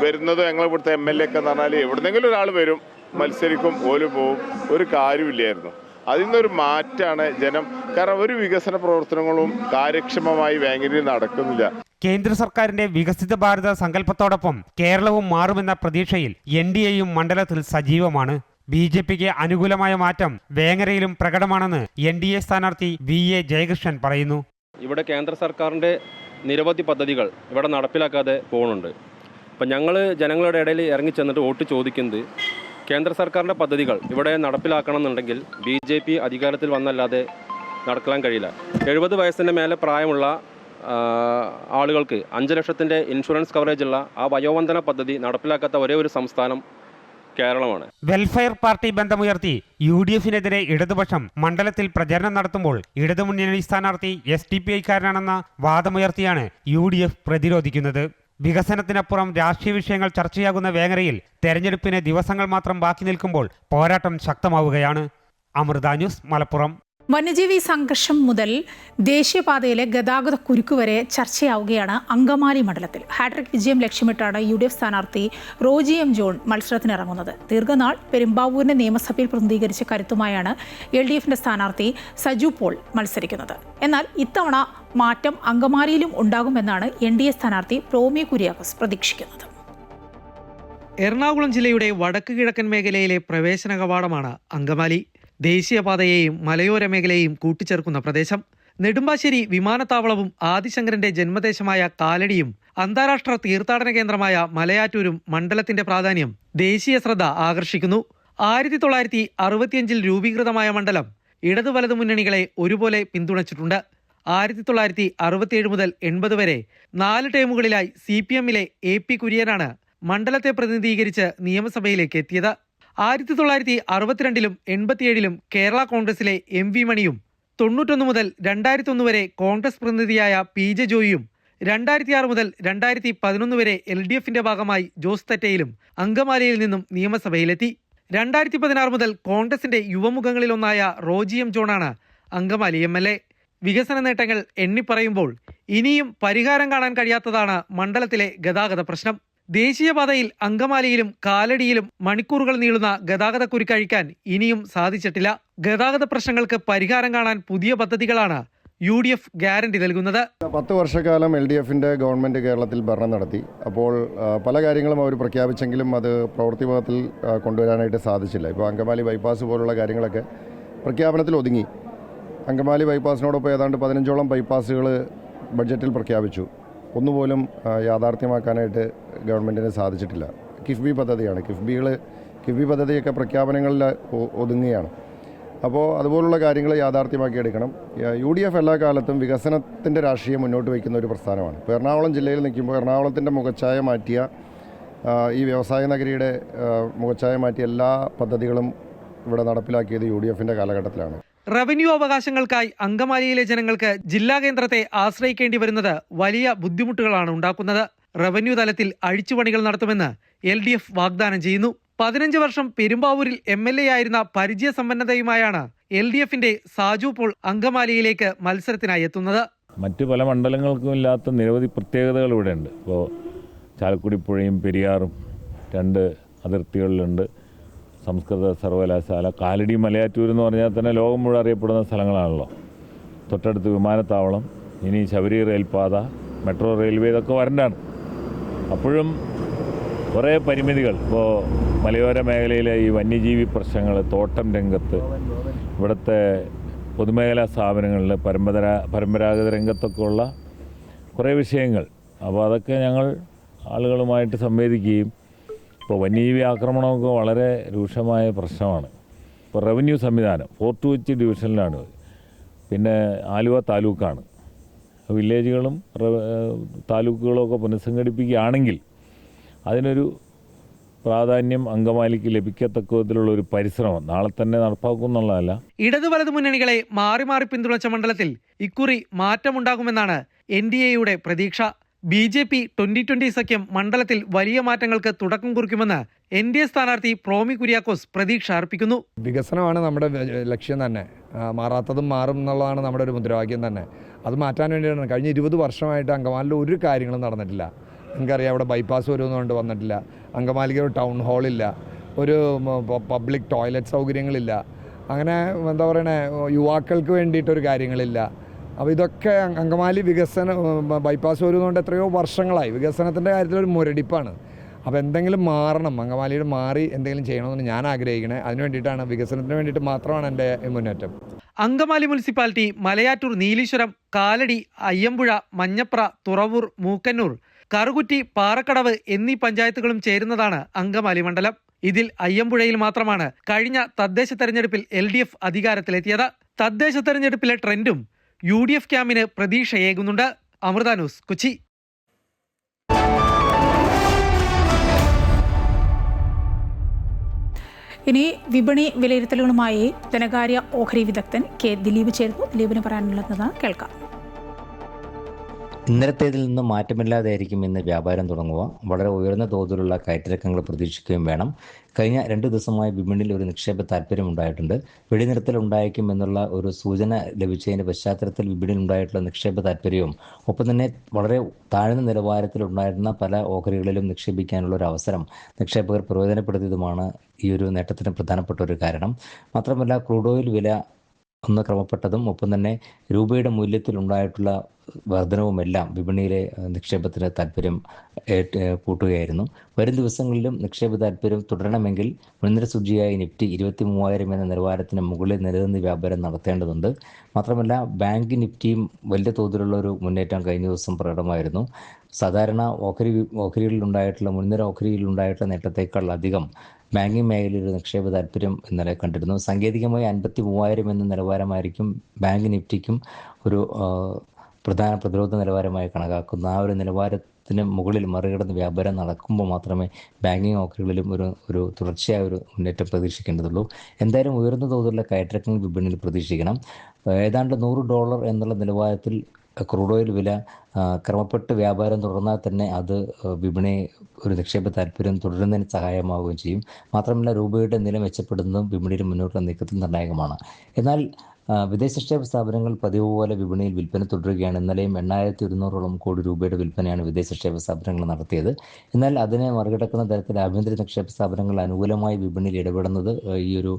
വരുന്നത്, ഞങ്ങൾ ഇവിടുത്തെ MLA ഒക്കെ എന്ന് പറഞ്ഞാൽ എവിടെന്നെങ്കിലും ഒരാൾ വരും, മത്സരിക്കും, ഓല് പോവും, ഒരു കാര്യമില്ലായിരുന്നു. അതിൽ നിന്നൊരു മാറ്റാണ് ജനം. കാരണം ഒരു വികസന പ്രവർത്തനങ്ങളും കാര്യക്ഷമമായി വേങ്ങരയിൽ നടക്കുന്നില്ല. കേന്ദ്ര സർക്കാരിന്റെ വികസിത ഭാരത സങ്കല്പത്തോടൊപ്പം കേരളവും മാറുമെന്ന പ്രതീക്ഷയിൽ NDAയും മണ്ഡലത്തിൽ സജീവമാണ്. BJPക്ക് അനുകൂലമായ മാറ്റം വേങ്ങരയിലും പ്രകടമാണെന്ന് NDA സ്ഥാനാർത്ഥി VA ജയകൃഷ്ണൻ പറയുന്നു. ഇവിടെ കേന്ദ്ര സർക്കാരിൻ്റെ നിരവധി പദ്ധതികൾ ഇവിടെ നടപ്പിലാക്കാതെ പോകുന്നുണ്ട്. അപ്പം ഞങ്ങൾ ജനങ്ങളുടെ ഇടയിൽ ഇറങ്ങിച്ചെന്നിട്ട് വോട്ട് ചോദിക്കുന്നത് കേന്ദ്ര സർക്കാരിൻ്റെ പദ്ധതികൾ ഇവിടെ നടപ്പിലാക്കണം എന്നുണ്ടെങ്കിൽ BJP അധികാരത്തിൽ വന്നല്ലാതെ നടക്കാൻ കഴിയില്ല. 70 വയസ്സിൻ്റെ മേലെ പ്രായമുള്ള ആളുകൾക്ക് 5 ലക്ഷത്തിൻ്റെ ഇൻഷുറൻസ് കവറേജ് ഉള്ള ആ വയോവന്ദന പദ്ധതി നടപ്പിലാക്കാത്ത ഒരേ ഒരു സംസ്ഥാനം കേരളമാണ്. വെൽഫെയർ പാർട്ടി ബന്ധമുയർത്തി UDFിനെതിരെ ഇടതുപക്ഷം മണ്ഡലത്തിൽ പ്രചരണം നടത്തുമ്പോൾ ഇടതുമുന്നണി സ്ഥാനാർത്ഥി SDPIക്കാരനാണെന്ന വാദമുയർത്തിയാണ് UDF പ്രതിരോധിക്കുന്നത്. വികസനത്തിനപ്പുറം രാഷ്ട്രീയ വിഷയങ്ങൾ ചർച്ചയാകുന്ന വേങ്ങരയിൽ തെരഞ്ഞെടുപ്പിന് ദിവസങ്ങൾ മാത്രം ബാക്കി നിൽക്കുമ്പോൾ പോരാട്ടം ശക്തമാവുകയാണ്. അമൃത ന്യൂസ്, മലപ്പുറം. വന്യജീവി സംഘർഷം മുതൽ ദേശീയപാതയിലെ ഗതാഗത കുരുക്ക് വരെ ചർച്ചയാവുകയാണ് അങ്കമാലി മണ്ഡലത്തിൽ. ഹാട്രിക് വിജയം ലക്ഷ്യമിട്ടാണ് UDF സ്ഥാനാർത്ഥി റോജി M ജോൺ മത്സരത്തിനിറങ്ങുന്നത്. ദീർഘനാൾ പെരുമ്പാവൂരിനെ നിയമസഭയിൽ പ്രതിനിധീകരിച്ച കരുത്തുമായാണ് LDFിന്റെ സ്ഥാനാർത്ഥി സജു പോൾ മത്സരിക്കുന്നത്. എന്നാൽ ഇത്തവണ മാറ്റം അങ്കമാലിയിലും ഉണ്ടാകുമെന്നാണ് NDA സ്ഥാനാർത്ഥി പ്രോമി കുര്യാക്കോസ് പ്രതീക്ഷിക്കുന്നത്. എറണാകുളം ജില്ലയുടെ വടക്ക് കിഴക്കൻ മേഖലയിലെ പ്രവേശന കവാടമാണ് അങ്കമാലി. ദേശീയപാതയെയും മലയോര മേഖലയെയും കൂട്ടിച്ചേർക്കുന്ന പ്രദേശം. നെടുമ്പാശ്ശേരി വിമാനത്താവളവും ആദിശങ്കരന്റെ ജന്മദേശമായ കാലടിയും അന്താരാഷ്ട്ര തീർത്ഥാടന കേന്ദ്രമായ മലയാറ്റൂരും മണ്ഡലത്തിന്റെ പ്രാധാന്യം ദേശീയ ശ്രദ്ധ ആകർഷിക്കുന്നു. 1965 രൂപീകൃതമായ മണ്ഡലം ഇടതു വലതു മുന്നണികളെ ഒരുപോലെ പിന്തുണച്ചിട്ടുണ്ട്. 1967 മുതൽ 80 വരെ 4 ടേമുകളിലായി CPM-ലെ AP കുര്യനാണ് മണ്ഡലത്തെ പ്രതിനിധീകരിച്ച് നിയമസഭയിലേക്ക് എത്തിയത്. 1962 87 കേരള കോൺഗ്രസിലെ MV മണിയും 91 മുതൽ 2001 വരെ കോൺഗ്രസ് പ്രതിനിധിയായ PJ ജോയിയും 2006 മുതൽ 2011 വരെ LDF-ന്റെ ഭാഗമായി ജോസ് തെറ്റയിലും അങ്കമാലിയിൽ നിന്നും നിയമസഭയിലെത്തി. 2016 മുതൽ കോൺഗ്രസിന്റെ യുവമുഖങ്ങളിലൊന്നായ റോജി M. ജോണാണ് അങ്കമാലി MLA. വികസന നേട്ടങ്ങൾ എണ്ണിപ്പറയുമ്പോൾ ഇനിയും പരിഹാരം കാണാൻ കഴിയാത്തതാണ് മണ്ഡലത്തിലെ ഗതാഗത പ്രശ്നം. ദേശീയപാതയിൽ അങ്കമാലിയിലും കാലടിയിലും മണിക്കൂറുകൾ നീളുന്ന ഗതാഗത കുരുക്കഴിക്കാൻ ഇനിയും സാധിച്ചിട്ടില്ല. ഗതാഗത പ്രശ്നങ്ങൾക്ക് പരിഹാരം കാണാൻ പുതിയ പദ്ധതികളാണ് UDF ഗ്യാരണ്ടി നൽകുന്നത്. 10 വർഷക്കാലം LDF-ന്റെ ഗവൺമെൻറ് കേരളത്തിൽ ഭരണം നടത്തി. അപ്പോൾ പല കാര്യങ്ങളും അവർ പ്രഖ്യാപിച്ചെങ്കിലും അത് പ്രവൃത്തിപഥത്തിൽ കൊണ്ടുവരാനായിട്ട് സാധിച്ചില്ല. ഇപ്പോൾ അങ്കമാലി ബൈപ്പാസ് പോലുള്ള കാര്യങ്ങളൊക്കെ പ്രഖ്യാപനത്തിൽ ഒതുങ്ങി. അങ്കമാലി ബൈപ്പാസിനോടൊപ്പം ഏതാണ്ട് 15ഓളം ബൈപ്പാസുകൾ ബഡ്ജറ്റിൽ പ്രഖ്യാപിച്ചു. ഒന്നുപോലും യാഥാർത്ഥ്യമാക്കാനായിട്ട് ഗവൺമെൻറ്റിന് സാധിച്ചിട്ടില്ല. കിഫ്ബി പദ്ധതിയാണ്. കിഫ്ബി പദ്ധതിയൊക്കെ പ്രഖ്യാപനങ്ങളിൽ ഒതുങ്ങുകയാണ്. അപ്പോൾ അതുപോലുള്ള കാര്യങ്ങൾ യാഥാർത്ഥ്യമാക്കിയെടുക്കണം. UDF എല്ലാ കാലത്തും വികസനത്തിൻ്റെ രാഷ്ട്രീയം മുന്നോട്ട് വയ്ക്കുന്ന ഒരു പ്രസ്ഥാനമാണ്. ഇപ്പോൾ എറണാകുളം ജില്ലയിൽ നിൽക്കുമ്പോൾ എറണാകുളത്തിൻ്റെ മുഖച്ഛായ മാറ്റിയ ഈ വ്യവസായ നഗരിയുടെ മുഖച്ഛായ മാറ്റിയ എല്ലാ പദ്ധതികളും ഇവിടെ നടപ്പിലാക്കിയത് UDF-ന്റെ കാലഘട്ടത്തിലാണ്. റവന്യൂ അവകാശങ്ങൾക്കായി അങ്കമാലിയിലെ ജനങ്ങൾക്ക് ജില്ലാ കേന്ദ്രത്തെ ആശ്രയിക്കേണ്ടി വരുന്നത് വലിയ ബുദ്ധിമുട്ടുകളാണ് ഉണ്ടാക്കുന്നത്. റവന്യൂ തലത്തിൽ അഴിച്ചുപണികൾ നടത്തുമെന്ന് LDF വാഗ്ദാനം ചെയ്യുന്നു. 15 വർഷം പെരുമ്പാവൂരിൽ MLA ആയിരുന്ന പരിചയസമ്പന്നതയുമായാണ് LDF-ന്റെ സാജു പോൾ അങ്കമാലിയിലേക്ക് മത്സരത്തിനായി എത്തുന്നത്. മറ്റ് പല മണ്ഡലങ്ങൾക്കും ഇല്ലാത്ത നിരവധി പ്രത്യേകതകൾ ഇവിടെയുണ്ട്. ഇപ്പോൾ ചാലക്കുടി പുഴയും പെരിയാറും 2 അതിർത്തികളിലുണ്ട്. സംസ്കൃത സർവകലാശാല, കാലടി, മലയാറ്റൂർ എന്ന് പറഞ്ഞാൽ തന്നെ ലോകം മുഴുവൻ അറിയപ്പെടുന്ന സ്ഥലങ്ങളാണല്ലോ. തൊട്ടടുത്ത് വിമാനത്താവളം, ഇനി ശബരി റെയിൽപാത, മെട്രോ റെയിൽവേ, ഇതൊക്കെ വരണ്ടാണ്. അപ്പോഴും കുറേ പരിമിതികൾ. ഇപ്പോൾ മലയോര മേഖലയിലെ ഈ വന്യജീവി പ്രശ്നങ്ങൾ, തോട്ടം രംഗത്ത്, ഇവിടുത്തെ പൊതുമേഖലാ സ്ഥാപനങ്ങളിൽ പരമ്പരാഗത രംഗത്തൊക്കെ ഉള്ള കുറേ വിഷയങ്ങൾ. അപ്പോൾ അതൊക്കെ ഞങ്ങൾ ആളുകളുമായിട്ട് സംവേദിക്കുകയും, ഇപ്പോൾ വന്യജീവി ആക്രമണമൊക്കെ വളരെ രൂക്ഷമായ പ്രശ്നമാണ്. ഇപ്പോൾ റവന്യൂ സംവിധാനം ഫോർട്ട് കൊച്ചി ഡിവിഷനിലാണ്, പിന്നെ ആലുവ താലൂക്കാണ്. വില്ലേജുകളും താലൂക്കുകളും ഒക്കെ പുനഃസംഘടിപ്പിക്കുകയാണെങ്കിൽ അതിനൊരു പ്രാധാന്യം അങ്കമാലിക്ക് ലഭിക്കത്തക്ക വിധത്തിലുള്ള ഒരു പരിശ്രമം നാളെ തന്നെ നടപ്പാക്കുമെന്നുള്ളതല്ല. ഇടതു വലതു മുന്നണികളെ മാറി മാറി പിന്തുണച്ച മണ്ഡലത്തിൽ ഇക്കുറി മാറ്റമുണ്ടാകുമെന്നാണ് NDA-യുടെ പ്രതീക്ഷ. BJP 2020 സഖ്യം മണ്ഡലത്തിൽ വലിയ മാറ്റങ്ങൾക്ക് തുടക്കം കുറിക്കുമെന്ന് NDA സ്ഥാനാർത്ഥി പ്രോമി കുര്യാക്കോസ് പ്രതീക്ഷ അർപ്പിക്കുന്നു. വികസനമാണ് നമ്മുടെ ലക്ഷ്യം തന്നെ. മാറാത്തതും മാറും എന്നുള്ളതാണ് നമ്മുടെ ഒരു മുദ്രാവാക്യം തന്നെ. അത് മാറ്റാൻ വേണ്ടിയാണ് കഴിഞ്ഞ 20 വർഷമായിട്ട് അങ്കമാലിയിൽ ഒരു കാര്യങ്ങളും നടന്നിട്ടില്ല. നിങ്ങൾക്കറിയാം, അവിടെ ബൈപ്പാസ് വരുന്നതുകൊണ്ട് വന്നിട്ടില്ല. അങ്കമാലിക്ക് ഒരു ടൗൺ ഹാളില്ല, ഒരു പബ്ലിക് ടോയ്ലറ്റ് സൗകര്യങ്ങളില്ല, അങ്ങനെ എന്താ പറയണേ, യുവാക്കൾക്ക് വേണ്ടിയിട്ടൊരു കാര്യങ്ങളില്ല. അപ്പോൾ ഇതൊക്കെ അങ്കമാലി ബൈപ്പാസ് വരുന്നതുകൊണ്ട് എത്രയോ വർഷങ്ങളായി വികസനത്തിൻ്റെ കാര്യത്തിലൊരു മുരടിപ്പാണ്. അപ്പോൾ എന്തെങ്കിലും മാറണം, അങ്കമാലിയിൽ മാറി എന്തെങ്കിലും ചെയ്യണമെന്ന് ഞാൻ ആഗ്രഹിക്കണേ. അതിന് വേണ്ടിയിട്ടാണ്, വികസനത്തിന് വേണ്ടിയിട്ട് മാത്രമാണ് എൻ്റെ മുന്നേറ്റം. അങ്കമാലി മുനിസിപ്പാലിറ്റി മലയാറ്റൂർ, നീലീശ്വരം, കാലടി, അയ്യമ്പുഴ, മഞ്ഞപ്ര, തുറവൂർ, മൂക്കന്നൂർ, കറുകുറ്റി, പാറക്കടവ് എന്നീ പഞ്ചായത്തുകളും ചേരുന്നതാണ് അങ്കമാലി മണ്ഡലം. ഇതിൽ അയ്യമ്പുഴയിൽ മാത്രമാണ് കഴിഞ്ഞ തദ്ദേശ തെരഞ്ഞെടുപ്പിൽ LDF അധികാരത്തിലെത്തിയത്. തദ്ദേശ തെരഞ്ഞെടുപ്പിലെ ട്രെൻഡും UDF ക്യാമ്പിന് പ്രതീക്ഷയേകുന്നുണ്ട്. അമൃത ന്യൂസ്, കൊച്ചി. ഇനി വിപണി വിലയിരുത്തലുകളുമായി ധനകാര്യ ഓഹരി വിദഗ്ധൻ K. ദിലീപ് ചേർന്നു. ദിലീപിന് പറയാനുള്ളത് കേൾക്കാം. ഇന്നലത്തേതിൽ നിന്ന് മാറ്റമില്ലാതെയായിരിക്കും ഇന്ന് വ്യാപാരം തുടങ്ങുക. വളരെ ഉയർന്ന തോതിലുള്ള കയറ്റിറക്കങ്ങൾ പ്രതീക്ഷിക്കുകയും വേണം. കഴിഞ്ഞ 2 ദിവസമായി വിപണിയിൽ ഒരു നിക്ഷേപ താല്പര്യം ഉണ്ടായിട്ടുണ്ട്. വെടിനിർത്തൽ ഉണ്ടായേക്കും എന്നുള്ള ഒരു സൂചന ലഭിച്ചതിൻ്റെ പശ്ചാത്തലത്തിൽ വിപണിയിൽ ഉണ്ടായിട്ടുള്ള നിക്ഷേപ താല്പര്യവും ഒപ്പം തന്നെ വളരെ താഴ്ന്ന നിലവാരത്തിലുണ്ടായിരുന്ന പല ഓഹരികളിലും നിക്ഷേപിക്കാനുള്ള ഒരു അവസരം നിക്ഷേപകർ പ്രയോജനപ്പെടുത്തിയതുമാണ് ഈ ഒരു നേട്ടത്തിന് പ്രധാനപ്പെട്ട ഒരു കാരണം. മാത്രമല്ല, ക്രൂഡ് ഓയിൽ വില ഒന്ന് ക്രമപ്പെട്ടതും ഒപ്പം തന്നെ രൂപയുടെ മൂല്യത്തിൽ ഉണ്ടായിട്ടുള്ള വർധനവുമെല്ലാം വിപണിയിലെ നിക്ഷേപത്തിന് താല്പര്യം കൂട്ടുകയായിരുന്നു. വരും ദിവസങ്ങളിലും നിക്ഷേപ താല്പര്യം തുടരണമെങ്കിൽ മുൻനിര സൂചികയായ നിഫ്റ്റി 23,000 എന്ന നിലവാരത്തിന് മുകളിൽ നിലനിന്ന് വ്യാപാരം നടത്തേണ്ടതുണ്ട്. മാത്രമല്ല ബാങ്ക് നിഫ്റ്റിയും വലിയ തോതിലുള്ള ഒരു മുന്നേറ്റം കഴിഞ്ഞ ദിവസം പ്രകടമായിരുന്നു. സാധാരണ ഓഹരികളിലുണ്ടായിട്ടുള്ള മുൻനിര ഓഹരികളിലുണ്ടായിട്ടുള്ള നേട്ടത്തേക്കാൾ അധികം ബാങ്കിങ് മേഖലയിൽ ഒരു നിക്ഷേപ താല്പര്യം ഇന്നലെ കണ്ടിരുന്നു. സാങ്കേതികമായി 53,000 എന്ന നിലവാരമായിരിക്കും ബാങ്ക് നിഫ്റ്റിക്കും ഒരു പ്രധാന പ്രതിരോധ നിലവാരമായി കണക്കാക്കുന്ന. ആ ഒരു നിലവാരത്തിന് മുകളിൽ മറികടന്ന് വ്യാപാരം നടക്കുമ്പോൾ മാത്രമേ ബാങ്കിങ് ഓഹരികളിലും ഒരു തുടർച്ചയായ ഒരു മുന്നേറ്റം പ്രതീക്ഷിക്കേണ്ടതുള്ളൂ. എന്തായാലും ഉയർന്ന തോതിലുള്ള കയറ്റിറക്കങ്ങൾ വിപണിയിൽ പ്രതീക്ഷിക്കണം. ഏതാണ്ട് $100 എന്നുള്ള നിലവാരത്തിൽ ക്രൂഡ് ഓയിൽ വില ക്രമപ്പെട്ട് വ്യാപാരം തുടർന്നാൽ തന്നെ അത് വിപണി ഒരു നിക്ഷേപ താല്പര്യം തുടരുന്നതിന് സഹായമാവുകയും ചെയ്യും. മാത്രമല്ല രൂപയുടെ നില മെച്ചപ്പെടുന്നതും വിപണിയിൽ മുന്നോട്ടുള്ള നീക്കത്തിൽ നിർണായകമാണ്. എന്നാൽ വിദേശ നിക്ഷേപ സ്ഥാപനങ്ങൾ പതിവ് പോലെ വിപണിയിൽ വിൽപ്പന തുടരുകയാണ്. ഇന്നലെയും 8,100 കോടി രൂപയുടെ വിൽപ്പനയാണ് വിദേശ നിക്ഷേപ സ്ഥാപനങ്ങൾ നടത്തിയത്. എന്നാൽ അതിനെ മറികടക്കുന്ന തരത്തിൽ ആഭ്യന്തര നിക്ഷേപ സ്ഥാപനങ്ങൾ അനുകൂലമായി വിപണിയിൽ ഇടപെടുന്നത് ഈ ഒരു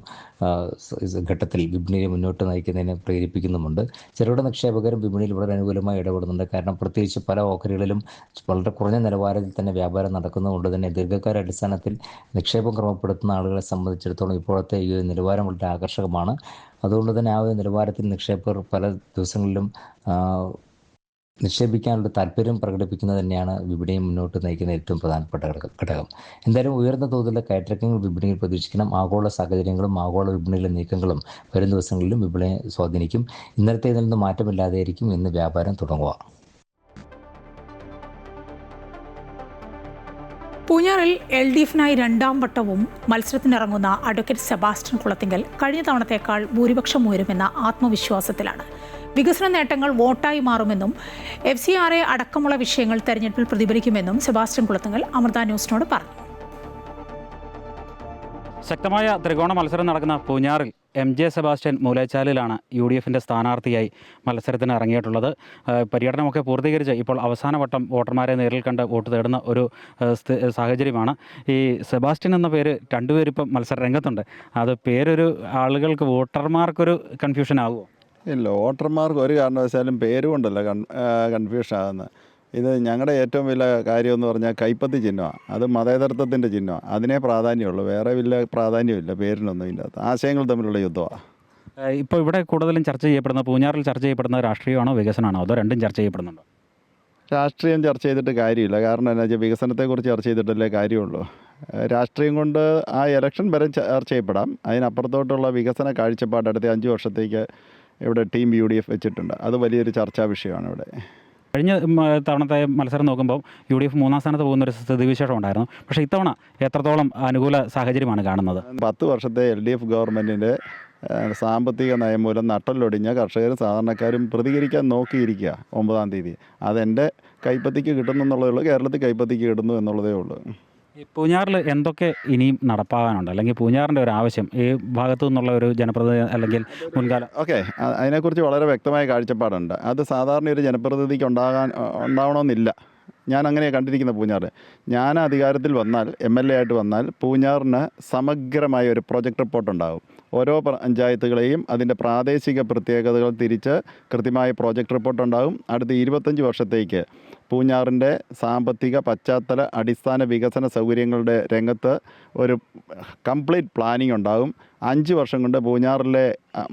ഘട്ടത്തിൽ വിപണിയെ മുന്നോട്ട് നയിക്കുന്നതിനെ പ്രേരിപ്പിക്കുന്നുമുണ്ട്. ചെറുകിട നിക്ഷേപകരും വിപണിയിൽ വളരെ അനുകൂലമായി ഇടപെടുന്നുണ്ട്. കാരണം പ്രത്യേകിച്ച് പല ഓഹരികളിലും വളരെ കുറഞ്ഞ നിലവാരത്തിൽ തന്നെ വ്യാപാരം നടക്കുന്നതുകൊണ്ട് തന്നെ ദീർഘകാല അടിസ്ഥാനത്തിൽ നിക്ഷേപം ക്രമപ്പെടുത്തുന്ന ആളുകളെ സംബന്ധിച്ചിടത്തോളം ഇപ്പോഴത്തെ ഈ ഒരു നിലവാരം വളരെ ആകർഷകമാണ്. അതുകൊണ്ട് തന്നെ ആ ഒരു നിലവാരത്തിൽ നിക്ഷേപകർ പല ദിവസങ്ങളിലും നിക്ഷേപിക്കാനുള്ള താല്പര്യം പ്രകടിപ്പിക്കുന്നത് തന്നെയാണ് വിപണിയെ മുന്നോട്ട് നയിക്കുന്ന ഏറ്റവും പ്രധാനപ്പെട്ട ഘടകം. എന്തായാലും ഉയർന്ന തോതിലുള്ള കയറ്റിറക്കങ്ങൾ വിപണിയിൽ പ്രതീക്ഷിക്കണം. ആഗോള സാഹചര്യങ്ങളും ആഗോള വിപണിയിലെ നീക്കങ്ങളും വരും ദിവസങ്ങളിലും വിപണിയെ സ്വാധീനിക്കും. ഇന്നലത്തേതിൽ നിന്ന് മാറ്റമില്ലാതെയായിരിക്കും ഇന്ന് വ്യാപാരം തുടങ്ങുക. പൂഞ്ഞാറിൽ LDFിനായി 2ാം വട്ടവും മത്സരത്തിനിറങ്ങുന്ന അഡ്വക്കേറ്റ് സെബാസ്റ്റ്യൻ കുളത്തിങ്കൽ കഴിഞ്ഞ തവണത്തേക്കാൾ ഭൂരിപക്ഷം ഉയരുമെന്ന ആത്മവിശ്വാസത്തിലാണ്. വികസന നേട്ടങ്ങൾ വോട്ടായി മാറുമെന്നും FCRA അടക്കമുള്ള വിഷയങ്ങൾ തെരഞ്ഞെടുപ്പിൽ പ്രതിഫലിക്കുമെന്നും സെബാസ്റ്റ്യൻ കുളത്തിങ്കൽ അമൃത ന്യൂസിനോട് പറഞ്ഞു. ശക്തമായ ത്രികോണ മത്സരം നടക്കുന്ന പൂഞ്ഞാറിൽ MJ സെബാസ്റ്റ്യൻ മൂലേച്ചാലിലാണ് UDFിൻ്റെ സ്ഥാനാർത്ഥിയായി മത്സരത്തിന് ഇറങ്ങിയിട്ടുള്ളത്. പര്യടനമൊക്കെ പൂർത്തീകരിച്ച് ഇപ്പോൾ അവസാനവട്ടം വോട്ടർമാരെ നേരിൽ കണ്ട് വോട്ട് തേടുന്ന ഒരു സാഹചര്യമാണ്. ഈ സെബാസ്റ്റ്യൻ എന്ന പേര് രണ്ടുപേരിപ്പം മത്സര രംഗത്തുണ്ട്. അത് പേരൊരു ആളുകൾക്ക് വോട്ടർമാർക്കൊരു കൺഫ്യൂഷൻ ആകുമോ? ഇല്ല, വോട്ടർമാർക്ക് ഒരു കാരണവശാലും പേരുകൊണ്ടല്ല കൺഫ്യൂഷൻ ആകുന്നത്. ഇത് ഞങ്ങളുടെ ഏറ്റവും വലിയ കാര്യമെന്ന് പറഞ്ഞാൽ കൈപ്പത്തി ചിഹ്നമാണ്. അത് മതേതരത്വത്തിൻ്റെ ചിഹ്നമാണ്. അതിനെ പ്രാധാന്യമുള്ളൂ, വേറെ വലിയ പ്രാധാന്യമില്ല പേരിനൊന്നും. ഇതിൻ്റെ അകത്ത് ആശയങ്ങൾ തമ്മിലുള്ള യുദ്ധമാണ്. ഇപ്പോൾ ഇവിടെ കൂടുതലും ചർച്ച ചെയ്യപ്പെടുന്ന പൂഞ്ഞാറിൽ ചർച്ച ചെയ്യപ്പെടുന്ന രാഷ്ട്രീയമാണോ വികസനമാണോ, അതോ രണ്ടും ചർച്ച ചെയ്യപ്പെടുന്നുണ്ടോ? രാഷ്ട്രീയം ചർച്ച ചെയ്തിട്ട് കാര്യമില്ല. കാരണം എന്താ വെച്ചാൽ വികസനത്തെക്കുറിച്ച് ചർച്ച ചെയ്തിട്ടല്ലേ കാര്യമുള്ളൂ. രാഷ്ട്രീയം കൊണ്ട് ആ ഇലക്ഷൻ വരെ ചർച്ച ചെയ്യപ്പെടാം. അതിനപ്പുറത്തോട്ടുള്ള വികസന കാഴ്ചപ്പാട് അടുത്ത 5 വർഷത്തേക്ക് ഇവിടെ ടീം UDF വെച്ചിട്ടുണ്ട്. അത് വലിയൊരു ചർച്ചാ വിഷയമാണ് ഇവിടെ. കഴിഞ്ഞ തവണത്തെ മത്സരം നോക്കുമ്പോൾ UDF 3ാം സ്ഥാനത്ത് പോകുന്നൊരു സ്ഥിതിവിശേഷം ഉണ്ടായിരുന്നു. പക്ഷേ ഇത്തവണ എത്രത്തോളം അനുകൂല സാഹചര്യമാണ് കാണുന്നത്? 10 വർഷത്തെ LDF ഗവൺമെൻറ്റിൻ്റെ സാമ്പത്തിക നയം മൂലം നട്ടലൊടിഞ്ഞ കർഷകരും സാധാരണക്കാരും പ്രതികരിക്കാൻ നോക്കിയിരിക്കുക 9ാം തീയതി. അതെൻ്റെ കൈപ്പത്തിക്ക് കിട്ടുന്നു എന്നുള്ളതേ ഉള്ളൂ. കേരളത്തിൽ കൈപ്പത്തിക്ക് കിട്ടുന്നു എന്നുള്ളതേ ഉള്ളൂ. ഈ പൂഞ്ഞാറിൽ എന്തൊക്കെ ഇനിയും നടപ്പാകാനുണ്ട്, അല്ലെങ്കിൽ പൂഞ്ഞാറിൻ്റെ ഒരു ആവശ്യം ഈ ഭാഗത്തു നിന്നുള്ള ഒരു ജനപ്രതിനിധി അല്ലെങ്കിൽ മുൻകാല അതിനെക്കുറിച്ച് വളരെ വ്യക്തമായ കാഴ്ചപ്പാടുണ്ട്. അത് സാധാരണ ഒരു ജനപ്രതിനിധിക്ക് ഉണ്ടാവണമെന്നില്ല. ഞാൻ അങ്ങനെ കണ്ടിരിക്കുന്ന പൂഞ്ഞാറ്. ഞാൻ അധികാരത്തിൽ വന്നാൽ MLA ആയിട്ട് വന്നാൽ പൂഞ്ഞാറിന് സമഗ്രമായ ഒരു പ്രൊജക്ട് റിപ്പോർട്ട് ഉണ്ടാകും. ഓരോ പഞ്ചായത്തുകളെയും അതിൻ്റെ പ്രാദേശിക പ്രത്യേകതകൾ തിരിച്ച് കൃത്യമായ പ്രോജക്റ്റ് റിപ്പോർട്ട് ഉണ്ടാകും. അടുത്ത 25 വർഷത്തേക്ക് പൂഞ്ഞാറിൻ്റെ സാമ്പത്തിക പശ്ചാത്തല അടിസ്ഥാന വികസന സൗകര്യങ്ങളുടെ രംഗത്ത് ഒരു കംപ്ലീറ്റ് പ്ലാനിംഗ് ഉണ്ടാകും. 5 വർഷം കൊണ്ട് പൂഞ്ഞാറിലെ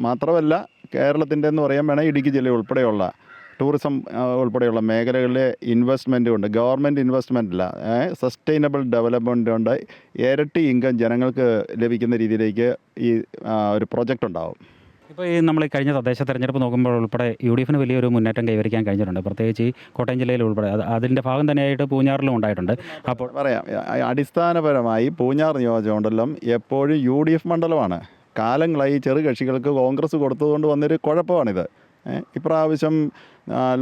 മാത്രമല്ല കേരളത്തിൻ്റെ എന്ന് പറയാൻ വേണം ഇടുക്കി ജില്ല ഉൾപ്പെടെയുള്ള ടൂറിസം ഉൾപ്പെടെയുള്ള മേഖലകളിലെ ഇൻവെസ്റ്റ്മെൻറ്റ് കൊണ്ട്, ഗവൺമെൻറ് ഇൻവെസ്റ്റ്മെൻ്റ് അല്ല, സസ്റ്റൈനബിൾ ഡെവലപ്മെൻറ്റ് കൊണ്ട് ഇരട്ടി ഇൻകം ജനങ്ങൾക്ക് ലഭിക്കുന്ന രീതിയിലേക്ക് ഈ ഒരു പ്രൊജക്റ്റ് ഉണ്ടാകും. ഇപ്പോൾ ഈ നമ്മൾ ഈ കഴിഞ്ഞ തദ്ദേശ തെരഞ്ഞെടുപ്പ് നോക്കുമ്പോൾ ഉൾപ്പെടെ UDFിന് വലിയൊരു മുന്നേറ്റം കൈവരിക്കാൻ കഴിഞ്ഞിട്ടുണ്ട്. പ്രത്യേകിച്ച് ഈ കോട്ടയം ജില്ലയിൽ ഉൾപ്പെടെ അതിൻ്റെ ഭാഗം തന്നെയായിട്ട് പൂഞ്ഞാറിലും ഉണ്ടായിട്ടുണ്ട്. അപ്പോൾ പറയാം, അടിസ്ഥാനപരമായി പൂഞ്ഞാർ നിയോജകമണ്ഡലം എപ്പോഴും UDF മണ്ഡലമാണ്. കാലങ്ങളായി ചെറു കക്ഷികൾക്ക് കോൺഗ്രസ് കൊടുത്തതുകൊണ്ട് വന്നൊരു കുഴപ്പമാണിത്. ഇപ്രാവശ്യം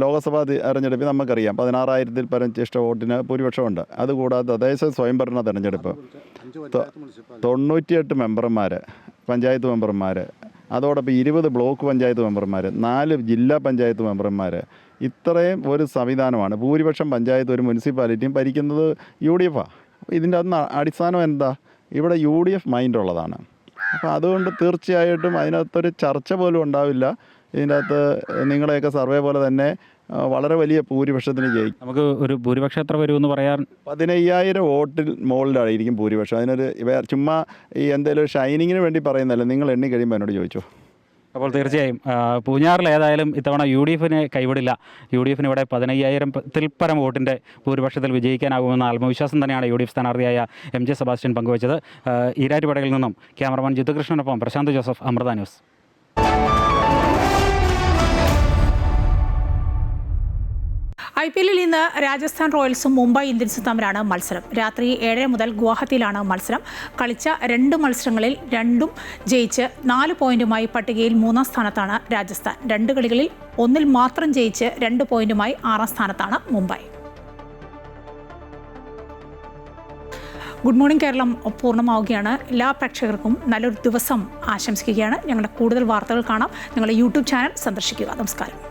ലോക്സഭാ തെരഞ്ഞെടുപ്പിൽ നമുക്കറിയാം 16,000-ൽ പരം ഇഷ്ട വോട്ടിന് ഭൂരിപക്ഷമുണ്ട്. അതുകൂടാതെ തദ്ദേശ സ്വയംഭരണ തെരഞ്ഞെടുപ്പ് 98 മെമ്പർമാർ, പഞ്ചായത്ത് മെമ്പർമാർ, അതോടൊപ്പം 20 ബ്ലോക്ക് പഞ്ചായത്ത് മെമ്പർമാർ, 4 ജില്ലാ പഞ്ചായത്ത് മെമ്പർമാർ, ഇത്രയും ഒരു സംവിധാനമാണ്. ഭൂരിപക്ഷം പഞ്ചായത്ത് ഒരു മുനിസിപ്പാലിറ്റിയും ഭരിക്കുന്നത് UDFാണ്. ഇതിൻ്റെ അടിസ്ഥാനം എന്താ? ഇവിടെ UDF മൈൻഡ് ഉള്ളതാണ്. അപ്പോൾ അതുകൊണ്ട് തീർച്ചയായിട്ടും അതിനകത്തൊരു ചർച്ച പോലും ഉണ്ടാവില്ല. ഇതിൻ്റെ അകത്ത് നിങ്ങളുടെയൊക്കെ സർവേ പോലെ തന്നെ വളരെ വലിയ ഭൂരിപക്ഷത്തിന് ജയിക്കും. നമുക്ക് ഒരു ഭൂരിപക്ഷം എത്ര വരുമെന്ന് പറയാൻ 15,000 വോട്ടിൽ മുകളിലായിരിക്കും ഭൂരിപക്ഷം. അതിനൊരു ചുമ്മാ ഈ എന്തെങ്കിലും ഷൈനിങ്ങിന് വേണ്ടി പറയുന്നതല്ല, നിങ്ങൾ എണ്ണി കഴിയുമ്പോൾ എന്നോട് ചോദിച്ചോ. അപ്പോൾ തീർച്ചയായും പൂഞ്ഞാറിൽ ഏതായാലും ഇത്തവണ UDF കൈവിടില്ല. UDF ഇവിടെ 15,000-ൽ പരം വോട്ടിൻ്റെ ഭൂരിപക്ഷത്തിൽ വിജയിക്കാനാകുമെന്ന ആത്മവിശ്വാസം തന്നെയാണ് UDF സ്ഥാനാർത്ഥിയായ MJ സെബാസ്റ്റ്യൻ പങ്കുവച്ചത്. ഈരാറ്റുപേട്ടയിൽ നിന്നും ക്യാമറമാൻ ജിത്തുകൃഷ്ണനൊപ്പം Prashanth Joseph, Amrita news. IPL ഇന്ന് രാജസ്ഥാൻ റോയൽസും മുംബൈ ഇന്ത്യൻസും തമ്മിലാണ് മത്സരം. രാത്രി 7 മുതൽ ഗുവാഹത്തിയിലാണ് മത്സരം. കളിച്ച 2 മത്സരങ്ങളിൽ 2 ജയിച്ച് 4 പോയിന്റുമായി പട്ടികയിൽ 3-ാം സ്ഥാനത്താണ് രാജസ്ഥാൻ. 2 കളികളിൽ 1 മാത്രം ജയിച്ച് 2 പോയിന്റുമായി 6-ാം സ്ഥാനത്താണ് മുംബൈ. ഗുഡ് മോർണിംഗ് കേരളം പൂർണ്ണമാവുകയാണ്. എല്ലാ പ്രേക്ഷകർക്കും നല്ലൊരു ദിവസം ആശംസിക്കുകയാണ്. ഞങ്ങളുടെ കൂടുതൽ വാർത്തകൾ കാണാം. ഞങ്ങളുടെ YouTube ചാനൽ സന്ദർശിക്കുക. നമസ്കാരം.